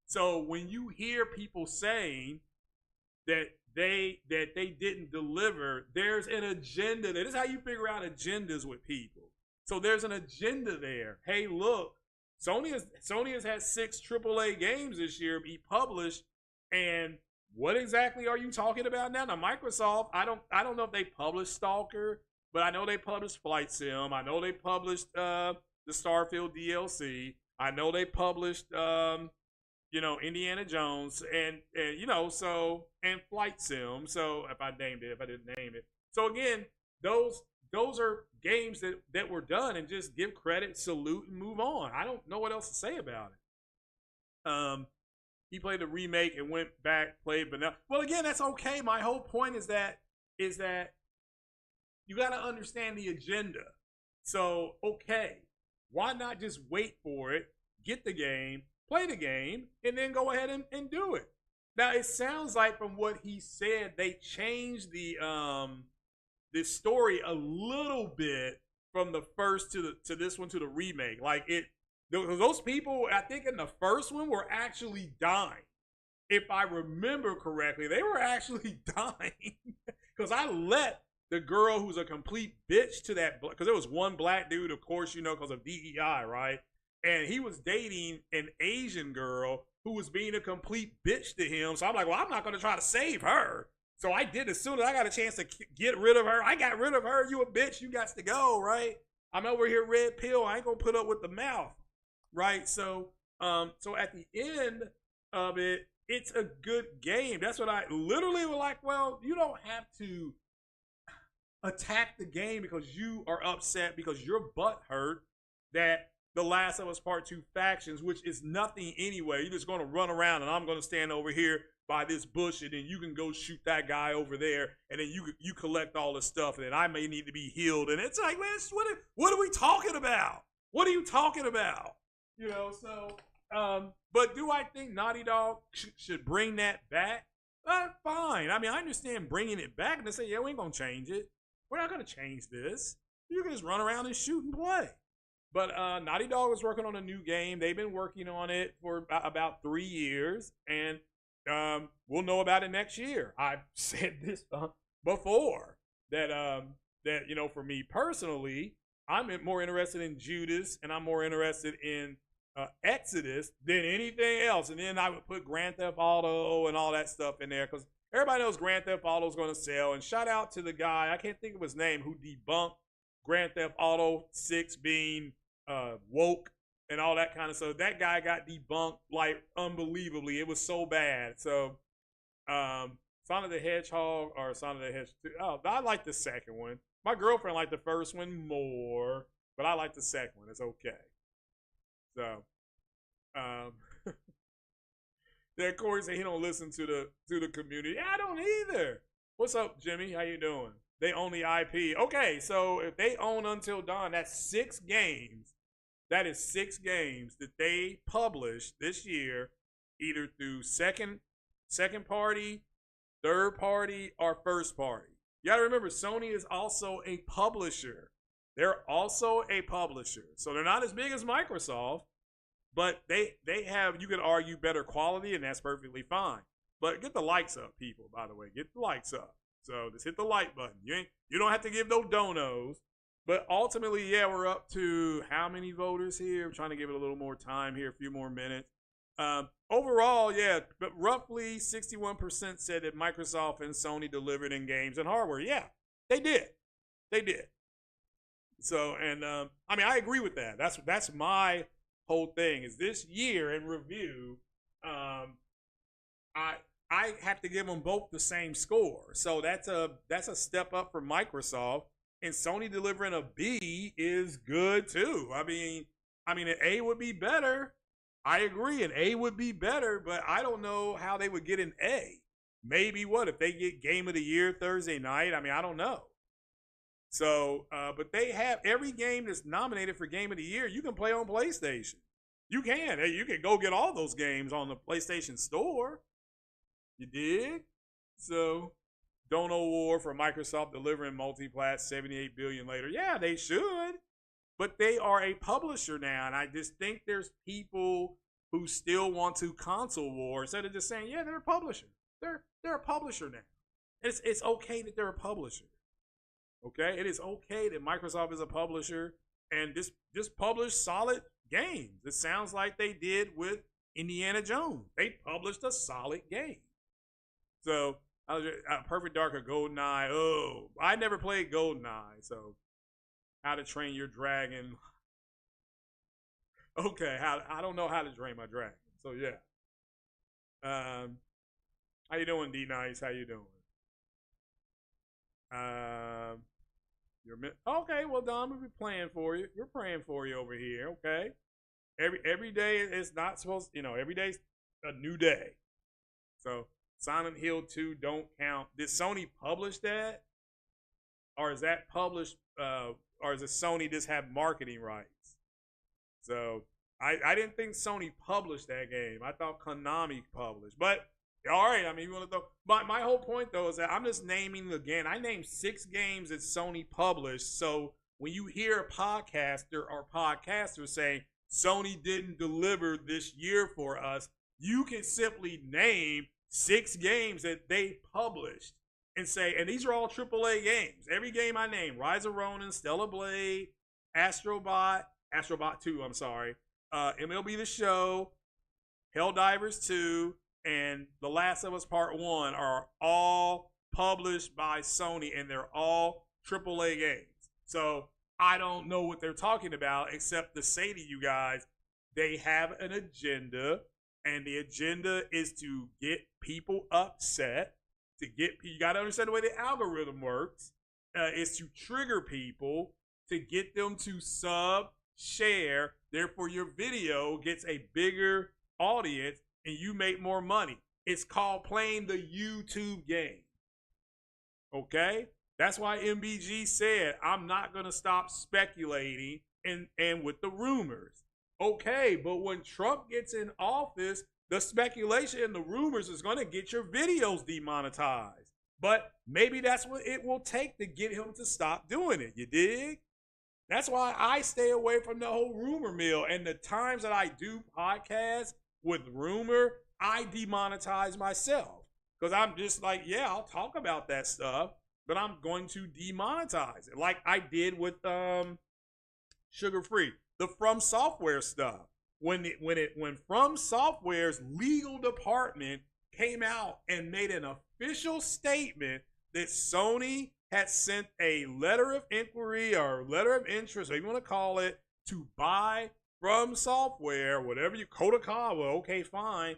So when you hear people saying that they didn't deliver, there's an agenda. That is how you figure out agendas with people. So there's an agenda there. Hey, look, Sony has had 6 AAA games this year be published, and what exactly are you talking about now? Now, Microsoft, I don't know if they published Stalker, but I know they published Flight Sim. I know they published the Starfield DLC. I know they published Indiana Jones and Flight Sim. So if I didn't name it. So again, those are games that were done, and just give credit, salute, and move on. I don't know what else to say about it. He played the remake and went back, played vanilla. Well, again, that's okay. My whole point is that you got to understand the agenda. So, okay, why not just wait for it, get the game, play the game, and then go ahead and do it? Now, it sounds like from what he said, they changed the story a little bit from the first to this one to the remake. Like those people, I think in the first one, were actually dying. If I remember correctly, they were actually dying because I let the girl who's a complete bitch to that, because there was one black dude, of course, because of DEI, right? And he was dating an Asian girl who was being a complete bitch to him. So I'm like, well, I'm not going to try to save her. So I did. As soon as I got a chance to get rid of her, I got rid of her. You a bitch. You got to go, right? I'm over here red pill. I ain't going to put up with the mouth, right? So at the end of it, it's a good game. That's what I literally was like, well, you don't have to attack the game because you are upset, because your butt hurt that The Last of Us Part 2 factions, which is nothing anyway. You're just going to run around and I'm going to stand over here by this bush, and then you can go shoot that guy over there, and then you collect all the stuff, and then I may need to be healed. And it's like, man, what are we talking about? What are you talking about? But do I think Naughty Dog should bring that back? Fine. I mean, I understand bringing it back, and they say, yeah, we ain't going to change it. We're not going to change this. You can just run around and shoot and play. But Naughty Dog is working on a new game. They've been working on it for about 3 years, and we'll know about it next year. I've said this before that for me personally, I'm more interested in Judas, and I'm more interested in Exodus than anything else. And then I would put Grand Theft Auto and all that stuff in there because everybody knows Grand Theft Auto is going to sell. And shout out to the guy, I can't think of his name, who debunked Grand Theft Auto 6 being woke and all that kind of stuff. That guy got debunked like unbelievably. It was so bad. So Sonic the Hedgehog or Sonic the Hedgehog 2. Oh, I like the second one. My girlfriend liked the first one more, but I like the second one. It's okay. So, um, then Corey said he don't listen to the community. I don't either. What's up, Jimmy? How you doing? They own the IP. Okay, so if they own Until Dawn, that's 6 games. That is 6 games that they published this year, either through second party, third party, or first party. You gotta remember, Sony is also a publisher. They're also a publisher. So they're not as big as Microsoft, but they have, you could argue, better quality, and that's perfectly fine. But get the likes up, people, by the way. Get the likes up. So just hit the like button. You don't have to give no donos. But ultimately, yeah, we're up to how many voters here? I'm trying to give it a little more time here, a few more minutes. Overall, yeah, but roughly 61% said that Microsoft and Sony delivered in games and hardware. Yeah, they did. They did. So, and I mean, I agree with that. That's my whole thing. Is this year in review, I have to give them both the same score. So that's a step up for Microsoft, and Sony delivering a B is good too. I mean, an A would be better. I agree, an A would be better, but I don't know how they would get an A. Maybe what if they get Game of the Year Thursday night? I mean, I don't know. So, but they have every game that's nominated for Game of the Year. You can play on PlayStation. You can. Hey, you can go get all those games on the PlayStation Store. You dig? So, don't award for Microsoft delivering multi-plat 78 billion later. Yeah, they should. But they are a publisher now, and I just think there's people who still want to console war instead of just saying, yeah, they're a publisher. They're a publisher now. It's okay that they're a publisher. Okay? It is okay that Microsoft is a publisher and just publish solid games. It sounds like they did with Indiana Jones. They published a solid game. So, Perfect Dark or GoldenEye. Oh, I never played GoldenEye, so How to Train Your Dragon. Okay, I don't know how to train my dragon. So yeah. How you doing, D Nice? How you doing? You're okay. Well, Don, we'll be praying for you. We're praying for you over here. Okay. Every day is not supposed. Every day's a new day. So Silent Hill 2 don't count. Did Sony publish that, or is that published? Or does Sony just have marketing rights? So I didn't think Sony published that game. I thought Konami published. But all right, I mean, you want to throw. My whole point though is that I'm just naming again. I named 6 games that Sony published. So when you hear a podcaster or podcaster saying Sony didn't deliver this year for us, you can simply name 6 games that they published and say, and these are all AAA games. Every game I named: Rise of Ronin, Stellar Blade, Astrobot 2, I'm sorry, MLB The Show, Helldivers 2, and The Last of Us Part 1 are all published by Sony, and they're all AAA games. So I don't know what they're talking about except to say to you guys, they have an agenda, and the agenda is to get people upset. You got to understand the way the algorithm works. Is to trigger people to get them to sub, share. Therefore, your video gets a bigger audience and you make more money. It's called playing the YouTube game. Okay? That's why MBG said, I'm not going to stop speculating and with the rumors. Okay, but when Trump gets in office, the speculation and the rumors is going to get your videos demonetized. But maybe that's what it will take to get him to stop doing it. You dig? That's why I stay away from the whole rumor mill. And the times that I do podcasts with rumor, I demonetize myself. Because I'm just like, yeah, I'll talk about that stuff, but I'm going to demonetize it. Like I did with Sugar Free, the From Software stuff. When From Software's legal department came out and made an official statement that Sony had sent a letter of inquiry or letter of interest, or you want to call it, to buy From Software, whatever you, Kodakawa, okay, fine.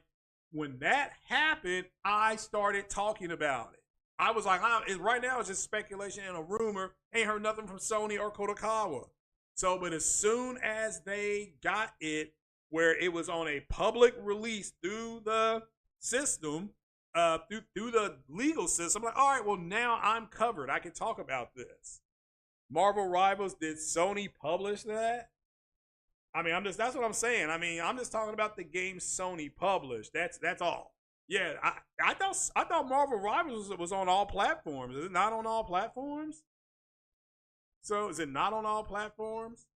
when that happened, I started talking about it. I was like, right now it's just speculation and a rumor. Ain't heard nothing from Sony or Kodakawa. So, but as soon as they got it where it was on a public release through the system, through the legal system, I'm like, all right, well now I'm covered. I can talk about this. Marvel Rivals, did Sony publish that? I mean, that's what I'm saying. I mean, I'm just talking about the game Sony published. That's all. Yeah, I thought Marvel Rivals was on all platforms. Is it not on all platforms? So is it not on all platforms?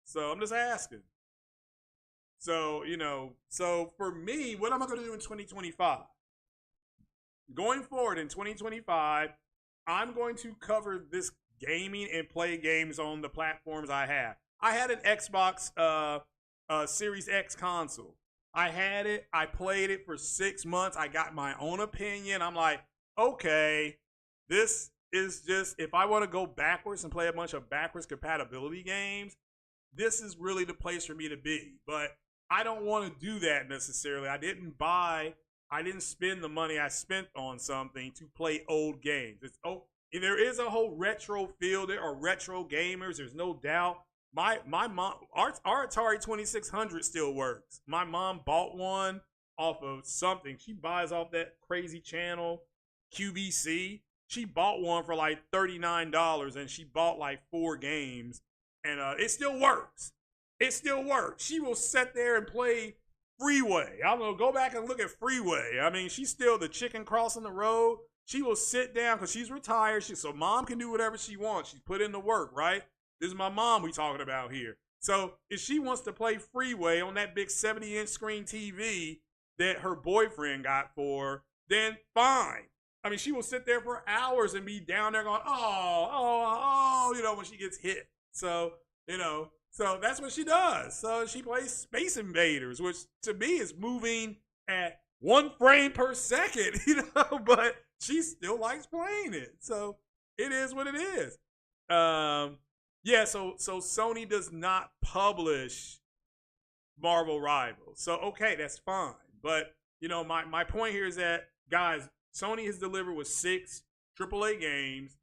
So I'm just asking. So, so for me, what am I going to do in 2025? Going forward in 2025, I'm going to cover this gaming and play games on the platforms I have. I had an Xbox Series X console. I had it. I played it for 6 months. I got my own opinion. I'm like, okay, this is just, if I want to go backwards and play a bunch of backwards compatibility games, this is really the place for me to be. But I don't want to do that necessarily. I didn't spend the money I spent on something to play old games. There is a whole retro feel. There are retro gamers. There's no doubt. My mom, our Atari 2600 still works. My mom bought one off of something. She buys off that crazy channel, QVC. She bought one for like $39 and she bought like 4 games. And it still works. It still works. She will sit there and play Freeway. I don't know, go back and look at Freeway. I mean, she's still the chicken crossing the road. She will sit down because she's retired. So mom can do whatever she wants. She's put in the work, right? This is my mom we talking about here. So if she wants to play Freeway on that big 70-inch screen TV that her boyfriend got for her, then fine. I mean, she will sit there for hours and be down there going, when she gets hit. So, so that's what she does. So she plays Space Invaders, which to me is moving at 1 frame per second, but she still likes playing it. So it is what it is. So Sony does not publish Marvel Rivals. So, okay, that's fine. But, my point here is that, guys, Sony has delivered with 6 AAA games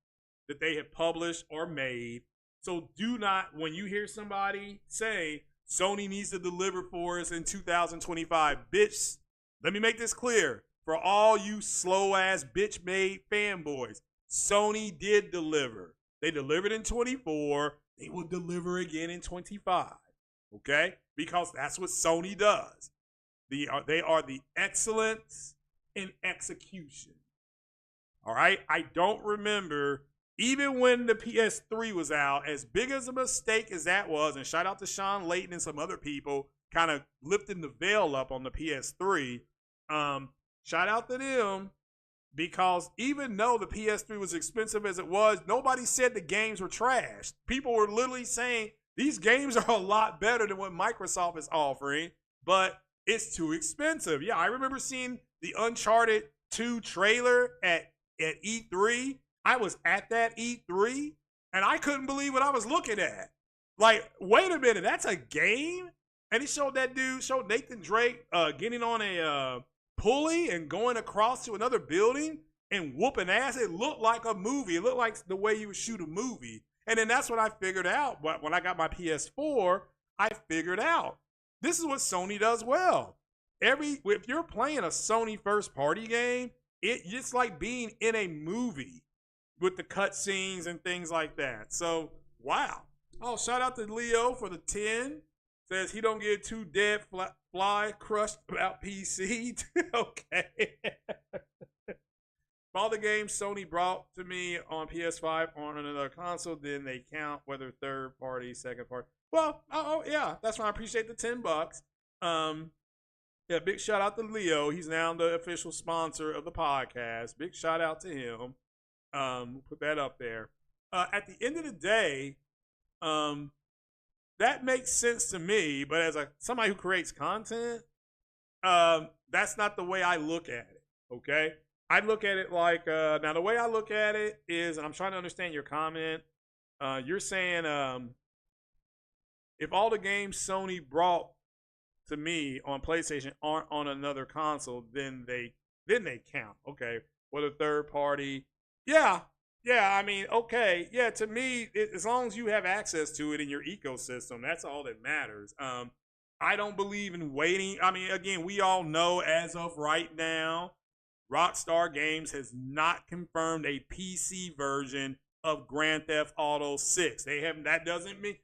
that they have published or made. So do not, when you hear somebody say Sony needs to deliver for us in 2025, bitch, let me make this clear. For all you slow-ass bitch-made fanboys, Sony did deliver. They delivered in 24. They will deliver again in 25. Okay? Because that's what Sony does. They are the excellence in execution. All right? I don't remember, even when the PS3 was out, as big as a mistake as that was, and shout out to Sean Layton and some other people kind of lifting the veil up on the PS3. Shout out to them. Because even though the PS3 was expensive as it was, nobody said the games were trash. People were literally saying these games are a lot better than what Microsoft is offering, but it's too expensive. Yeah, I remember seeing the Uncharted 2 trailer at E3. I was at that E3, and I couldn't believe what I was looking at. Like, wait a minute, that's a game? And he showed Nathan Drake getting on a pulley and going across to another building and whooping ass. It looked like a movie. It looked like the way you would shoot a movie. And then that's what I figured out. But when I got my PS4, I figured out this is what Sony does well. If you're playing a Sony first party game, it's like being in a movie with the cutscenes and things like that. So, wow. Oh, shout out to Leo for the 10. Says he don't get too dead fly crushed about PC. Okay. All the games Sony brought to me on PS5 on another console, then they count whether third party, second party. Well, yeah, that's why I appreciate the $10. Yeah, big shout out to Leo. He's now the official sponsor of the podcast. Big shout out to him. Put that up there. At the end of the day, that makes sense to me, but as somebody who creates content, that's not the way I look at it, okay? I look at it like, now the way I look at it is, and I'm trying to understand your comment, you're saying if all the games Sony brought to me on PlayStation aren't on another console, then they count. Okay, what a third party. Yeah, yeah. I mean, okay, yeah. To me, as long as you have access to it in your ecosystem, that's all that matters. I don't believe in waiting. I mean, again, we all know as of right now, Rockstar Games has not confirmed a PC version of Grand Theft Auto 6. They haven't. That doesn't mean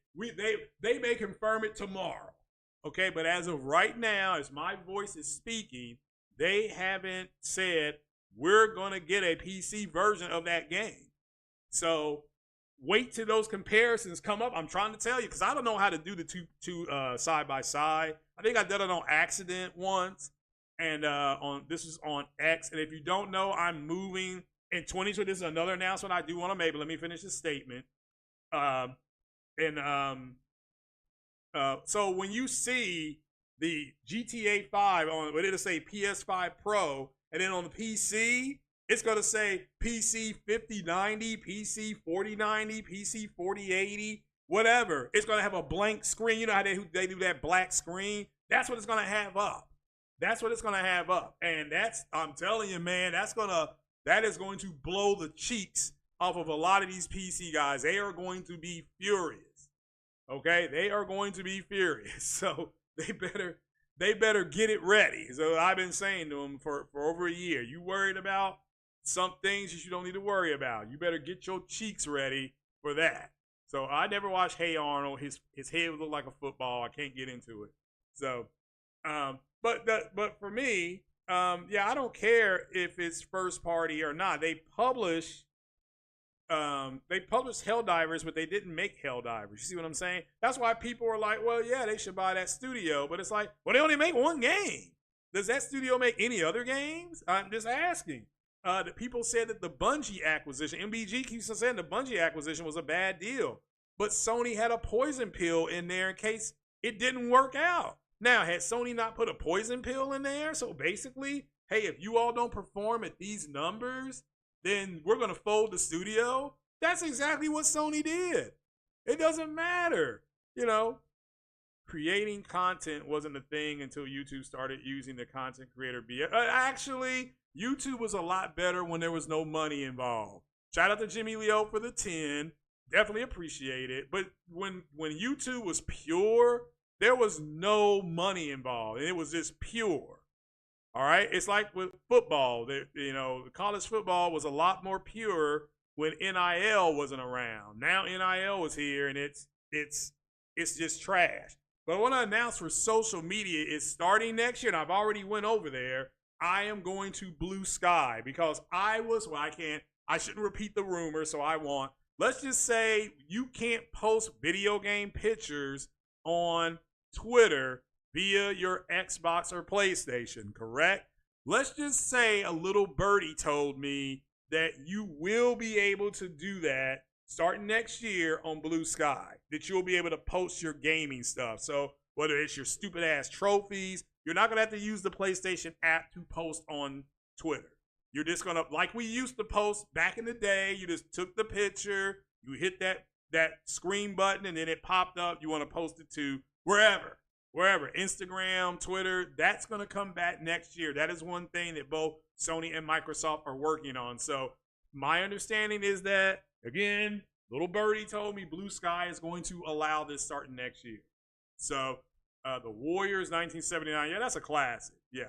they may confirm it tomorrow. Okay, but as of right now, as my voice is speaking, they haven't said we're going to get a PC version of that game. So wait till those comparisons come up. I'm trying to tell you because I don't know how to do the two side by side. I think I did it on accident once, and on this is on X. And if you don't know, I'm moving in 2020. This is another announcement I do want to make. But let me finish this statement. So when you see the GTA 5 on, what it'll say PS5 Pro, and then on the PC, it's going to say PC 5090, PC 4090, PC 4080, whatever. It's going to have a blank screen. You know how they do that black screen? That's what it's going to have up. That's what it's going to have up. And that's, I'm telling you, man, that is going to blow the cheeks off of a lot of these PC guys. They are going to be furious. Okay? They are going to be furious. So they better get it ready. So I've been saying to them for over a year, you worried about some things that you don't need to worry about. You better get your cheeks ready for that. So I never watched Hey Arnold. His head would look like a football. I can't get into it. So, but for me, yeah, I don't care if it's first party or not. They published Helldivers, but they didn't make Helldivers. You see what I'm saying? That's why people are like, well, yeah, they should buy that studio. But it's like, well, they only make one game. Does that studio make any other games? I'm just asking. The people said that the Bungie acquisition, MBG keeps saying the Bungie acquisition was a bad deal. But Sony had a poison pill in there in case it didn't work out. Now, had Sony not put a poison pill in there? So basically, hey, if you all don't perform at these numbers, then we're going to fold the studio. That's exactly what Sony did. It doesn't matter. You know, creating content wasn't a thing until YouTube started using the content creator actually, YouTube was a lot better when there was no money involved. Shout out to Jimmy Leo for the 10. Definitely appreciate it. But when YouTube was pure, there was no money involved. It was just pure. All right? It's like with football. You know, college football was a lot more pure when NIL wasn't around. Now NIL is here, and it's just trash. But I want to announce for social media is starting next year, and I've already went over there. I am going to Blue Sky because I shouldn't repeat the rumor, so I won't. Let's just say you can't post video game pictures on Twitter via your Xbox or PlayStation, correct? Let's just say a little birdie told me that you will be able to do that starting next year on Blue Sky, that you'll be able to post your gaming stuff. So whether it's your stupid ass trophies, you're not going to have to use the PlayStation app to post on Twitter. You're just going to, like we used to post back in the day, you just took the picture, you hit that screen button, and then it popped up. You want to post it to wherever, Instagram, Twitter. That's going to come back next year. That is one thing that both Sony and Microsoft are working on. So my understanding is that, again, little birdie told me Blue Sky is going to allow this starting next year. So the Warriors 1979, yeah, that's a classic. Yeah.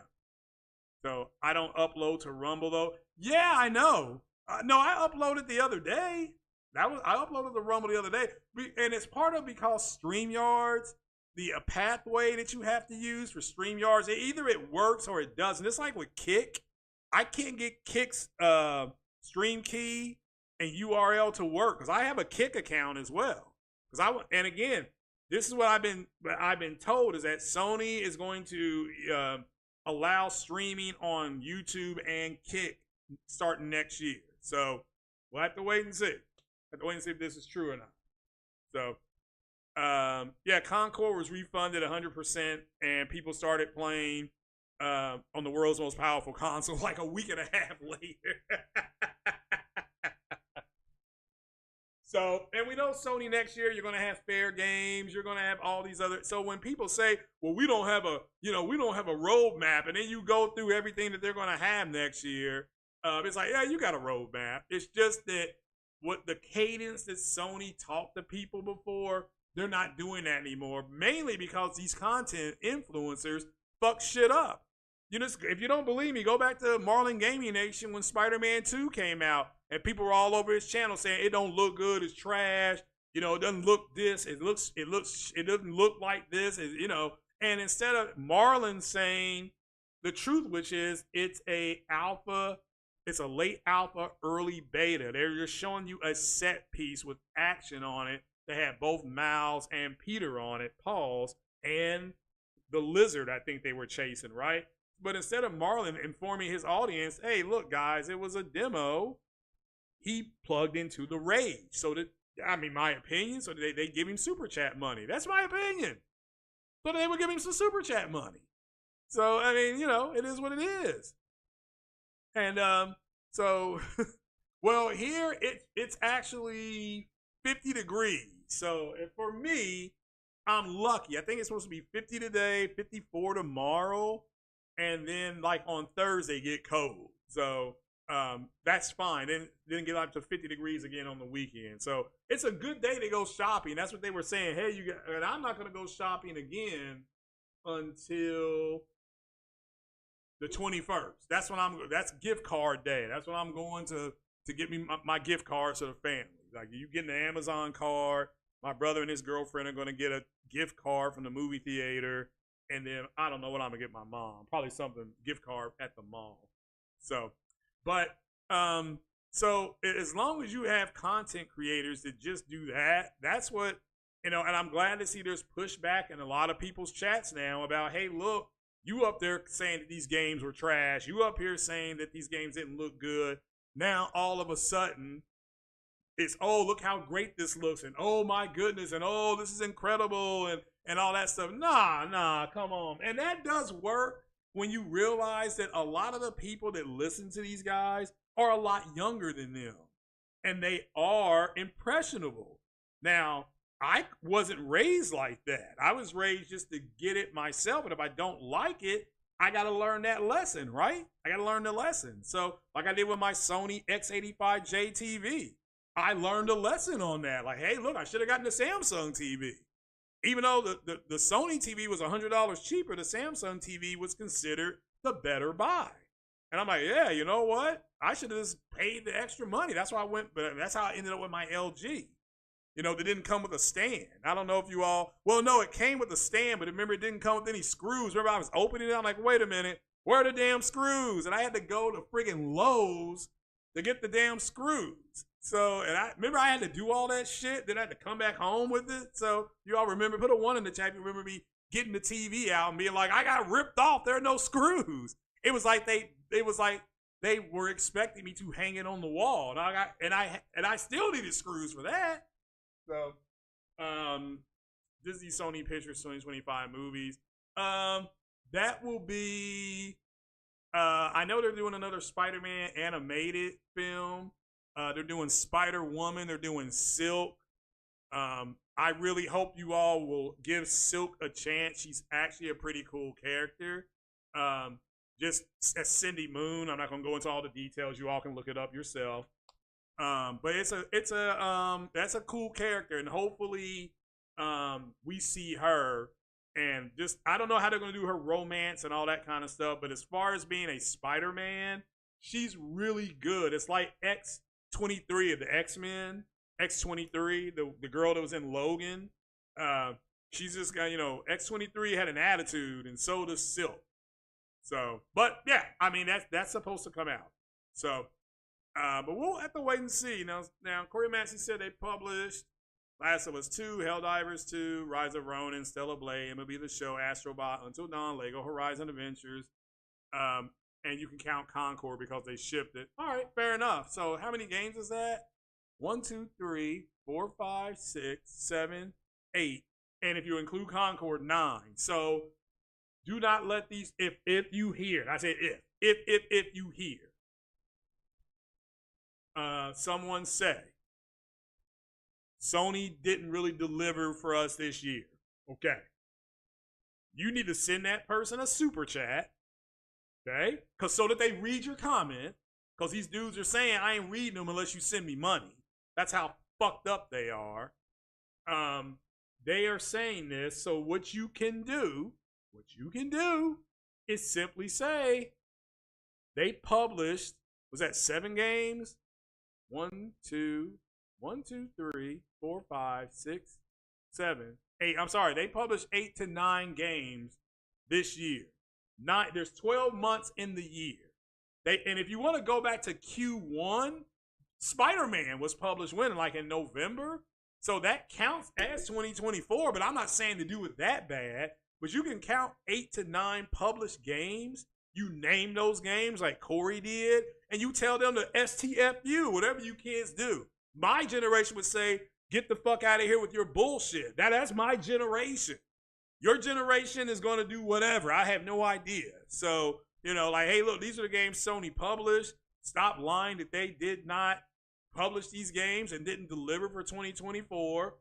So I don't upload to Rumble though. Yeah, I know. No, I uploaded the other day. I uploaded the Rumble the other day, and it's part of because StreamYards, the pathway that you have to use for StreamYards, either it works or it doesn't. It's like with Kick. I can't get Kick's stream key and URL to work because I have a Kick account as well. And again, this is what I've been told is that Sony is going to allow streaming on YouTube and Kick starting next year. So we'll have to wait and see. If this is true or not. So yeah, Concord was refunded 100%, and people started playing on the world's most powerful console like a week and a half later. So, and we know Sony next year, you're going to have fair games. You're going to have all these other. So when people say, well, we don't have we don't have a roadmap, and then you go through everything that they're going to have next year, it's like, yeah, you got a roadmap. It's just that what the cadence that Sony talked to people before, they're not doing that anymore. Mainly because these content influencers fuck shit up. If you don't believe me, go back to Marlin Gaming Nation when Spider-Man 2 came out, and people were all over his channel saying it don't look good, it's trash, it doesn't look this, it doesn't look like this, and instead of Marlin saying the truth, which is it's a late alpha, early beta. They're just showing you a set piece with action on it. They have both Miles and Peter on it, Pauls, and the lizard I think they were chasing, right? But instead of Marlon informing his audience, hey, look, guys, it was a demo, he plugged into the rage. So my opinion, so they give him super chat money. That's my opinion. So they would give him some super chat money. So, it is what it is. And so, well, here it's actually 50 degrees. So for me, I'm lucky. I think it's supposed to be 50 today, 54 tomorrow. And then like on Thursday get cold. So that's fine. Then get up to 50 degrees again on the weekend. So it's a good day to go shopping. That's what they were saying. Hey, and I'm not gonna go shopping again until the 21st. That's gift card day. That's when I'm going to get me my gift cards to the family. Like you getting the Amazon card. My brother and his girlfriend are gonna get a gift card from the movie theater. And then I don't know what I'm gonna get my mom. Probably something gift card at the mall. So, but so as long as you have content creators that just do that, that's what And I'm glad to see there's pushback in a lot of people's chats now about, hey, look, you up there saying that these games were trash. You up here saying that these games didn't look good. Now all of a sudden, it's, oh, look how great this looks, and oh my goodness, and oh, this is incredible, and all that stuff. Nah, come on. And that does work when you realize that a lot of the people that listen to these guys are a lot younger than them, and they are impressionable. Now, I wasn't raised like that. I was raised just to get it myself, and if I don't like it, I got to learn that lesson, right? I got to learn the lesson. So, like I did with my Sony X85J TV, I learned a lesson on that. Like, hey, look, I should have gotten the Samsung TV. Even though the Sony TV was $100 cheaper, the Samsung TV was considered the better buy. And I'm like, yeah, you know what? I should have just paid the extra money. That's why I went, but that's how I ended up with my LG. They didn't come with a stand. I don't know if you all, well, no, it came with a stand, but remember, it didn't come with any screws. Remember, I was opening it, I'm like, wait a minute, where are the damn screws? And I had to go to friggin' Lowe's to get the damn screws. So, and I remember I had to do all that shit. Then I had to come back home with it. So, you all remember, put a 1 in the chat. You remember me getting the TV out and being like, I got ripped off. There are no screws. It was like they were expecting me to hang it on the wall. And I still needed screws for that. So, Disney Sony Pictures 2025 movies. That will be, I know they're doing another Spider-Man animated film. They're doing Spider-Woman. They're doing Silk. I really hope you all will give Silk a chance. She's actually a pretty cool character. Just as Cindy Moon. I'm not going to go into all the details. You all can look it up yourself. But that's a cool character, and hopefully we see her, and just, I don't know how they're going to do her romance and all that kind of stuff, but as far as being a Spider-Man, she's really good. It's like X-23 of the X-Men, X-23, the girl that was in Logan. She's just got, X-23 had an attitude, and so does Silk. So, but yeah, I mean, that's supposed to come out. So, but we'll have to wait and see. Now Corey Massey said they published Last of Us 2, Helldivers 2, Rise of Ronin, Stellar Blade, MLB The Show, Astrobot, Until Dawn, Lego Horizon Adventures, and you can count Concord because they shipped it. All right, fair enough. So how many games is that? 1, 2, 3, 4, 5, 6, 7, 8, and if you include Concord, 9. So do not let these, if you hear, and I said if you hear, someone say Sony didn't really deliver for us this year. Okay. You need to send that person a super chat. Okay? Because so that they read your comment. Because these dudes are saying, I ain't reading them unless you send me money. That's how fucked up they are. They are saying this. So what you can do is simply say they published, was that 7 games? 1, 2, 3, 4, 5, 6, 7, 8. I'm sorry, they published 8 to 9 games this year. There's 12 months in the year. And if you want to go back to Q1, Spider-Man was published when? Like in November? So that counts as 2024, but I'm not saying to do it that bad. But you can count 8 to 9 published games. You name those games like Corey did, and you tell them to STFU, whatever you kids do. My generation would say, get the fuck out of here with your bullshit. That's my generation. Your generation is going to do whatever. I have no idea. So, like, hey, look, these are the games Sony published. Stop lying that they did not publish these games and didn't deliver for 2024.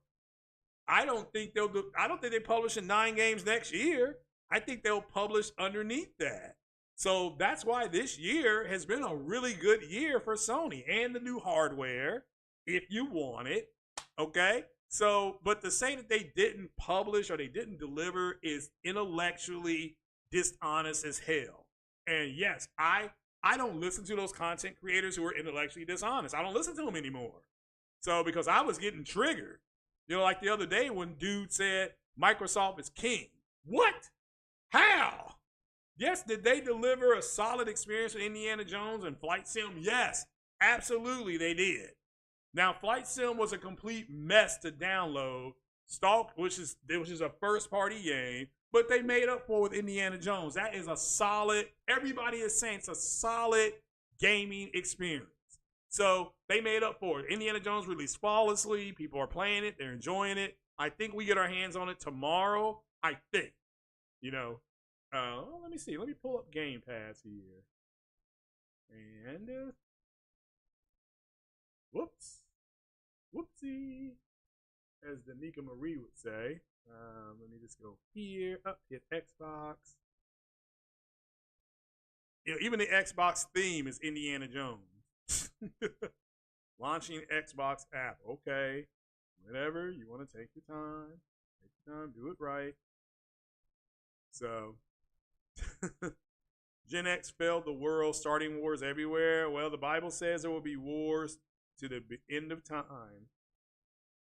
I don't think they publish in 9 games next year. I think they'll publish underneath that. So that's why this year has been a really good year for Sony and the new hardware, if you want it. Okay? So, but to say that they didn't publish or they didn't deliver is intellectually dishonest as hell. And yes, I don't listen to those content creators who are intellectually dishonest. I don't listen to them anymore. So, because I was getting triggered. Like the other day when dude said Microsoft is king. What? How? Yes, did they deliver a solid experience with Indiana Jones and Flight Sim? Yes, absolutely they did. Now, Flight Sim was a complete mess to download. Stalk, which is a first-party game, but they made up for with Indiana Jones. That is a solid, everybody is saying it's a solid gaming experience. So they made up for it. Indiana Jones released flawlessly. People are playing it. They're enjoying it. I think we get our hands on it tomorrow. I think. Let me see. Let me pull up Game Pass here. And, whoopsie, as Danica Marie would say. Let me just go here, hit Xbox. Even the Xbox theme is Indiana Jones. Launching Xbox app. Okay. Whatever. You want to take your time. Take your time. Do it right. So, Gen X failed the world, starting wars everywhere. Well, the Bible says there will be wars to the end of time.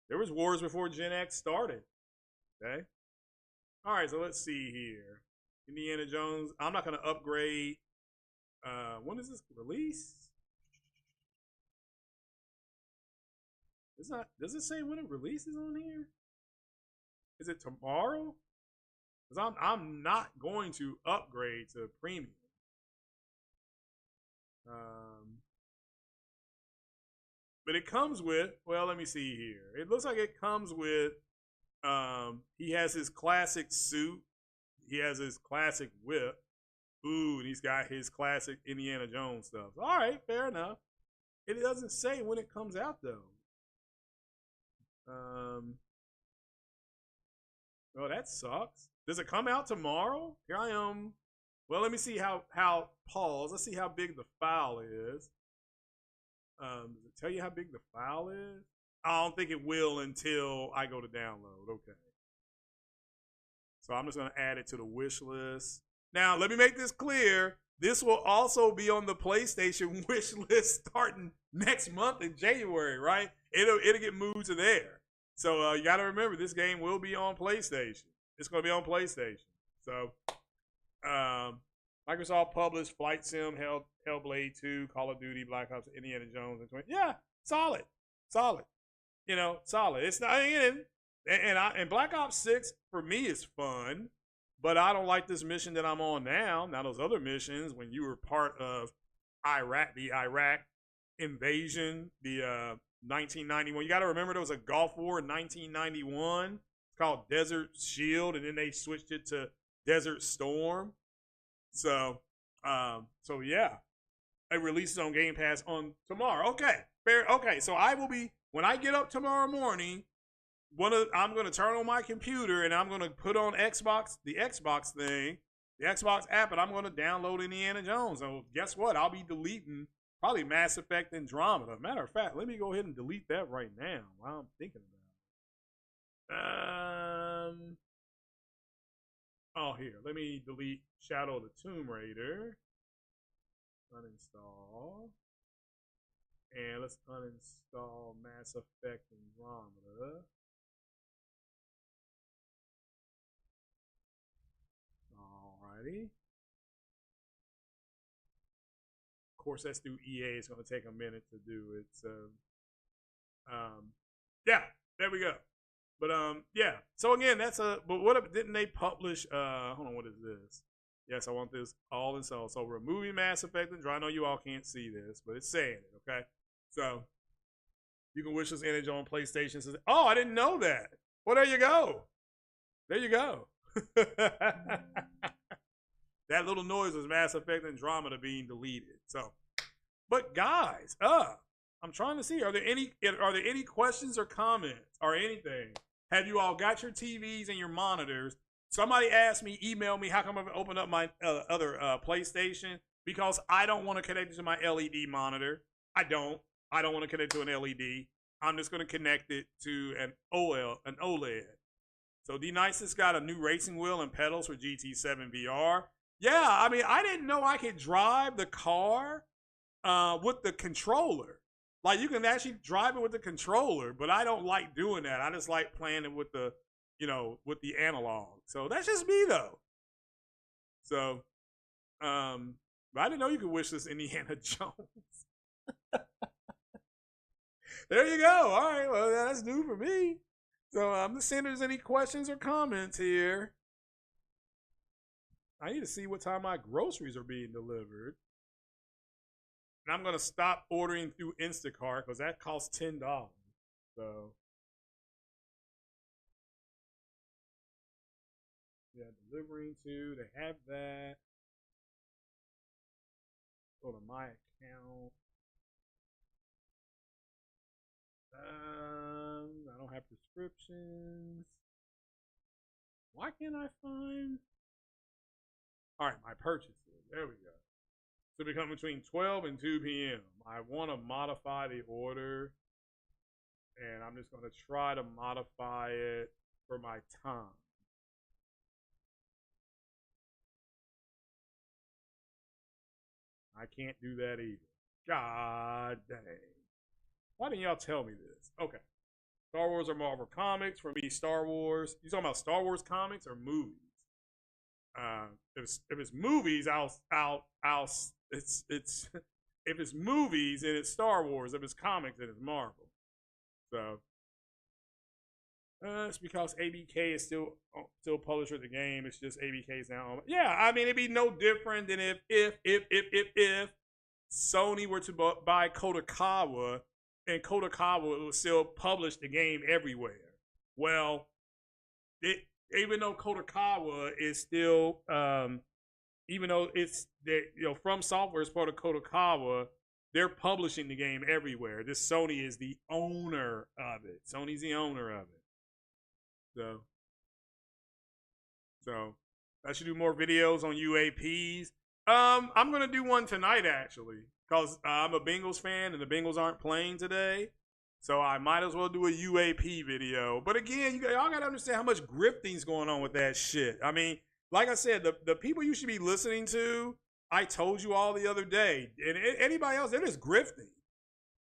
There was wars before Gen X started. Okay? All right, so let's see here. Indiana Jones. I'm not going to upgrade. When is this release? It's not. Does it say when it releases on here? Is it tomorrow? Because I'm not going to upgrade to premium. But it comes with, well, let me see here. It looks like it comes with, he has his classic suit. He has his classic whip. Ooh, and he's got his classic Indiana Jones stuff. All right, fair enough. It doesn't say when it comes out, though. Well, that sucks. Does it come out tomorrow? Here I am. Well, let me see how pause. Let's see how big the file is. Does it tell you how big the file is? I don't think it will until I go to download. Okay. So I'm just going to add it to the wish list. Now, let me make this clear. This will also be on the PlayStation wish list starting next month in January, right? It'll get moved to there. So you got to remember, this game will be on PlayStation. It's going to be on PlayStation. So Microsoft published Flight Sim, Hellblade 2, Call of Duty, Black Ops, Indiana Jones, and 20. Yeah, solid. Solid. Solid. It's not, and Black Ops 6 for me is fun, but I don't like this mission that I'm on now. Now those other missions, when you were part of the Iraq invasion, the 1991. You got to remember there was a Gulf War in 1991. It's called Desert Shield, and then they switched it to Desert Storm. So yeah, it releases on Game Pass on tomorrow. Okay, fair. Okay, so I will be when I get up tomorrow morning, I'm going to turn on my computer and I'm going to put on the Xbox thing, the Xbox app, and I'm going to download Indiana Jones. So guess what? I'll be deleting probably Mass Effect Andromeda. Matter of fact, let me go ahead and delete that right now while I'm thinking about it. Oh, here. Let me delete Shadow of the Tomb Raider. Uninstall. And let's uninstall Mass Effect Andromeda. Alrighty. Of course, that's through EA. It's going to take a minute to do it. So, yeah, there we go. But yeah. So again, that's a. But what didn't they publish? Hold on, what is this? Yes, I want this all installed. So removing Mass Effect and I know you all can't see this, but it's saying it. Okay. So you can wish this image on PlayStation. Oh, I didn't know that. Well, there you go. There you go. That little noise was Mass Effect Andromeda being deleted. So, but guys, I'm trying to see. Are there any questions or comments or anything? Have you all got your TVs and your monitors? Somebody asked me, email me, how come I've opened up my other PlayStation? Because I don't want to connect it to my LED monitor. I don't want to connect it to an LED. I'm just going to connect it to an OLED. So D-Nice's got a new racing wheel and pedals for GT7 VR. Yeah, I mean, I didn't know I could drive the car with the controller. Like, you can actually drive it with the controller, but I don't like doing that. I just like playing it with the, with the analog. So that's just me, though. So, but I didn't know you could wish this Indiana Jones. There you go. All right, well, that's new for me. So I'm just seeing if there's any questions or comments here. I need to see what time my groceries are being delivered. And I'm going to stop ordering through Instacart because that costs $10. So, yeah, delivering to, they have that. Go to my account. I don't have prescriptions. Why can't I find? All right, my purchases. There we go. So it become between 12 and 2 p.m. I want to modify the order, and I'm just going to try to modify it for my time. I can't do that either. God dang. Why didn't y'all tell me this? Okay. Star Wars or Marvel Comics? For me, Star Wars. You talking about Star Wars comics or movies? If it's movies, it's if it's movies, then it's Star Wars. If it's comics, then it's Marvel. So it's because ABK is still publisher of the game. It's just ABK's now. Yeah, I mean, it'd be no different than if Sony were to buy Kodokawa, and Kodokawa would still publish the game everywhere. Well, even though Kodokawa is still, even though it's From Software is part of Kodokawa, they're publishing the game everywhere. This Sony is the owner of it. Sony's the owner of it. So I should do more videos on UAPs. I'm gonna do one tonight actually, because I'm a Bengals fan and the Bengals aren't playing today. So I might as well do a UAP video. But again, y'all got to understand how much grifting's going on with that shit. I mean, like I said, the people you should be listening to, I told you all the other day. And anybody else, they're just grifting.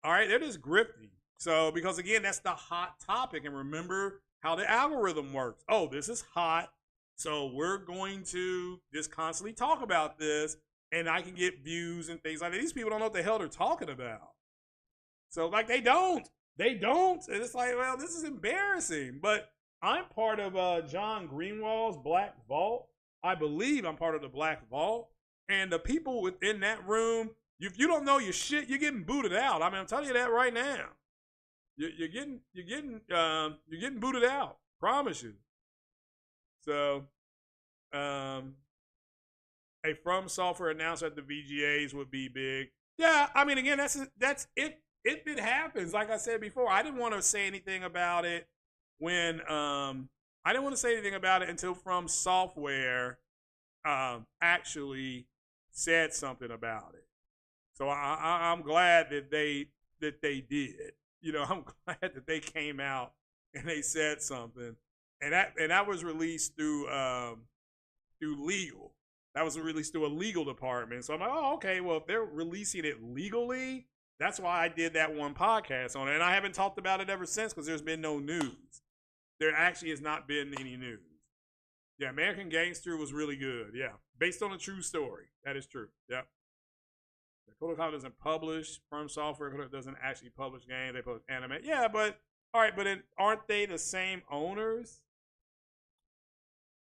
All right? They're just grifting. So, because again, that's the hot topic. And remember how the algorithm works. Oh, this is hot. So we're going to just constantly talk about this. And I can get views and things like that. These people don't know what the hell they're talking about. So, like, they don't. They don't. And it's like, well, this is embarrassing. But I'm part of John Greenwald's Black Vault. I believe I'm part of the Black Vault. And the people within that room, if you don't know your shit, you're getting booted out. I mean, I'm telling you that right now. You're getting booted out. Promise you. So, a From Software announced that the VGAs would be big. Yeah, I mean, again, that's it. it happens. Like I said before, I didn't want to say anything about it when I didn't want to say anything about it until From Software actually said something about it. So I'm glad that they did. You know, I'm glad that they came out and they said something, and that was released through legal. That was released through a legal department. So I'm like, oh, okay. Well, if they're releasing it legally, that's why I did that one podcast on it, and I haven't talked about it ever since because there's been no news. There actually has not been any news. Yeah, American Gangster was really good. Yeah, based on a true story. That is true. Yep. Kodakai doesn't publish. From Software doesn't actually publish games. They publish anime. Yeah, but all right, but aren't they the same owners?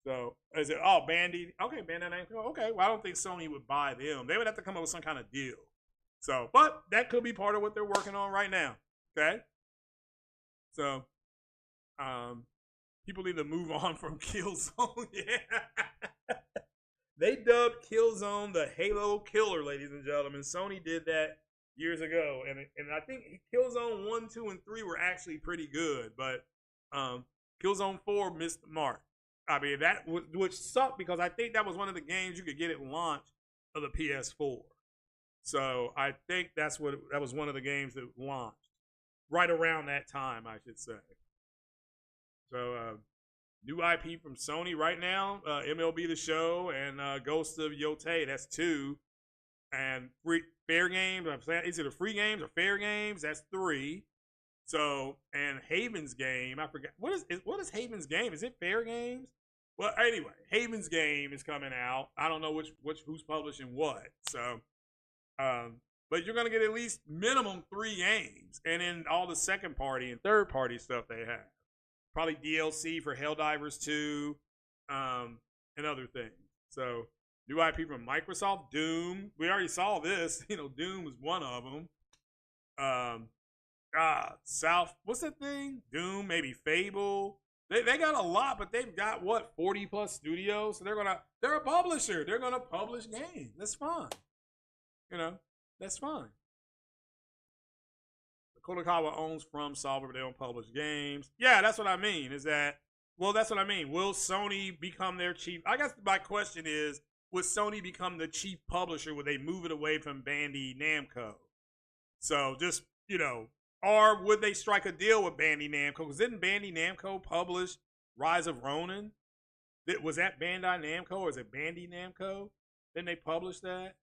So is it Bandai? Okay, Bandai Namco. Okay, well I don't think Sony would buy them. They would have to come up with some kind of deal. So, but that could be part of what they're working on right now. Okay. So, people need to move on from Killzone. Yeah. They dubbed Killzone the Halo Killer, ladies and gentlemen. Sony did that years ago, and I think Killzone 1, 2, and 3 were actually pretty good, but Killzone 4 missed the mark. I mean, that which sucked because I think that was one of the games you could get at launch of the PS4. So I think that was one of the games that launched right around that time, I should say. So new IP from Sony right now, MLB The Show and Ghost of Yotei. That's 2. And Fair Games, is it a free games or fair games? That's 3. So, and Haven's Game, I forgot. What is Haven's Game? Is it Fair Games? Well, anyway, Haven's Game is coming out. I don't know who's publishing what. So, but you're going to get at least minimum 3 games. And then all the second party and third party stuff they have. Probably DLC for Helldivers 2, and other things. So, new IP from Microsoft, Doom. We already saw this. You know, Doom was one of them. What's that thing? Doom, maybe Fable. They got a lot, but they've got 40 plus studios. So they're a publisher. They're gonna publish games. That's fine. You know, that's fine. Kodakawa owns From Software, but they don't publish games. Yeah, that's what I mean. That's what I mean. Will Sony become their chief? I guess my question is, would Sony become the chief publisher? Would they move it away from Bandai Namco? So just, you know, or would they strike a deal with Bandai Namco? Because didn't Bandai Namco publish Rise of Ronin? Was that Bandai Namco or is it Bandai Namco? Didn't they publish that?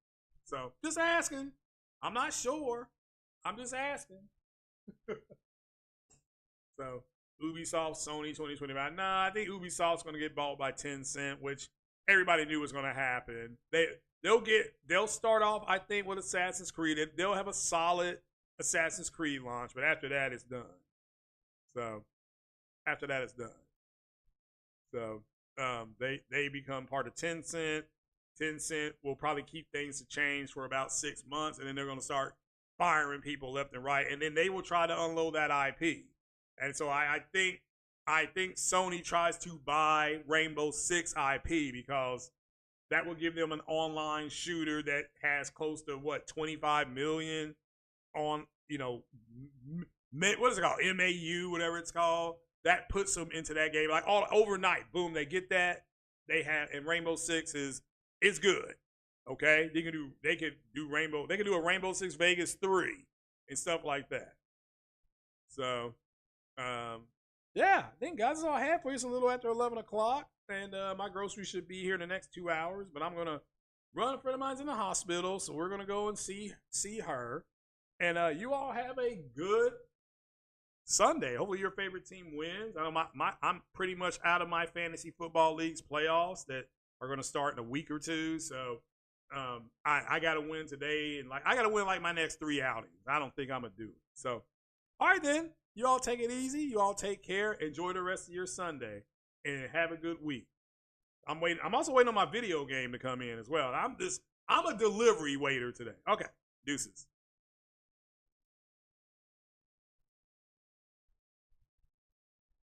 So just asking. I'm not sure. I'm just asking. So Ubisoft, Sony 2025. Nah, I think Ubisoft's going to get bought by Tencent, which everybody knew was going to happen. They'll start off, I think, with Assassin's Creed. They'll have a solid Assassin's Creed launch, but after that, it's done. So after that, it's done. So they become part of Tencent. Tencent will probably keep things to change for about 6 months, and then they're going to start firing people left and right, and then they will try to unload that IP. And so I think Sony tries to buy Rainbow Six IP because that will give them an online shooter that has close to 25 million on, you know, what is it called? MAU, whatever it's called. That puts them into that game like all overnight. Boom, they get that. They have, and Rainbow Six is good. Okay, they could do a Rainbow Six Vegas 3 and stuff like that. So, yeah, I think guys, that's all I have for you. It's a little after 11 o'clock, and my groceries should be here in the next 2 hours. But I'm gonna run. A friend of mine's in the hospital, so we're gonna go and see her. And you all have a good Sunday. Hopefully, your favorite team wins. I know I'm pretty much out of my fantasy football leagues playoffs that are gonna start in a week or two. So. I gotta win today, and I gotta win my next 3 outings. I don't think I'm gonna do it. So, all right then, you all take it easy. You all take care. Enjoy the rest of your Sunday, and have a good week. I'm waiting. I'm also waiting on my video game to come in as well. I'm a delivery waiter today. Okay, deuces.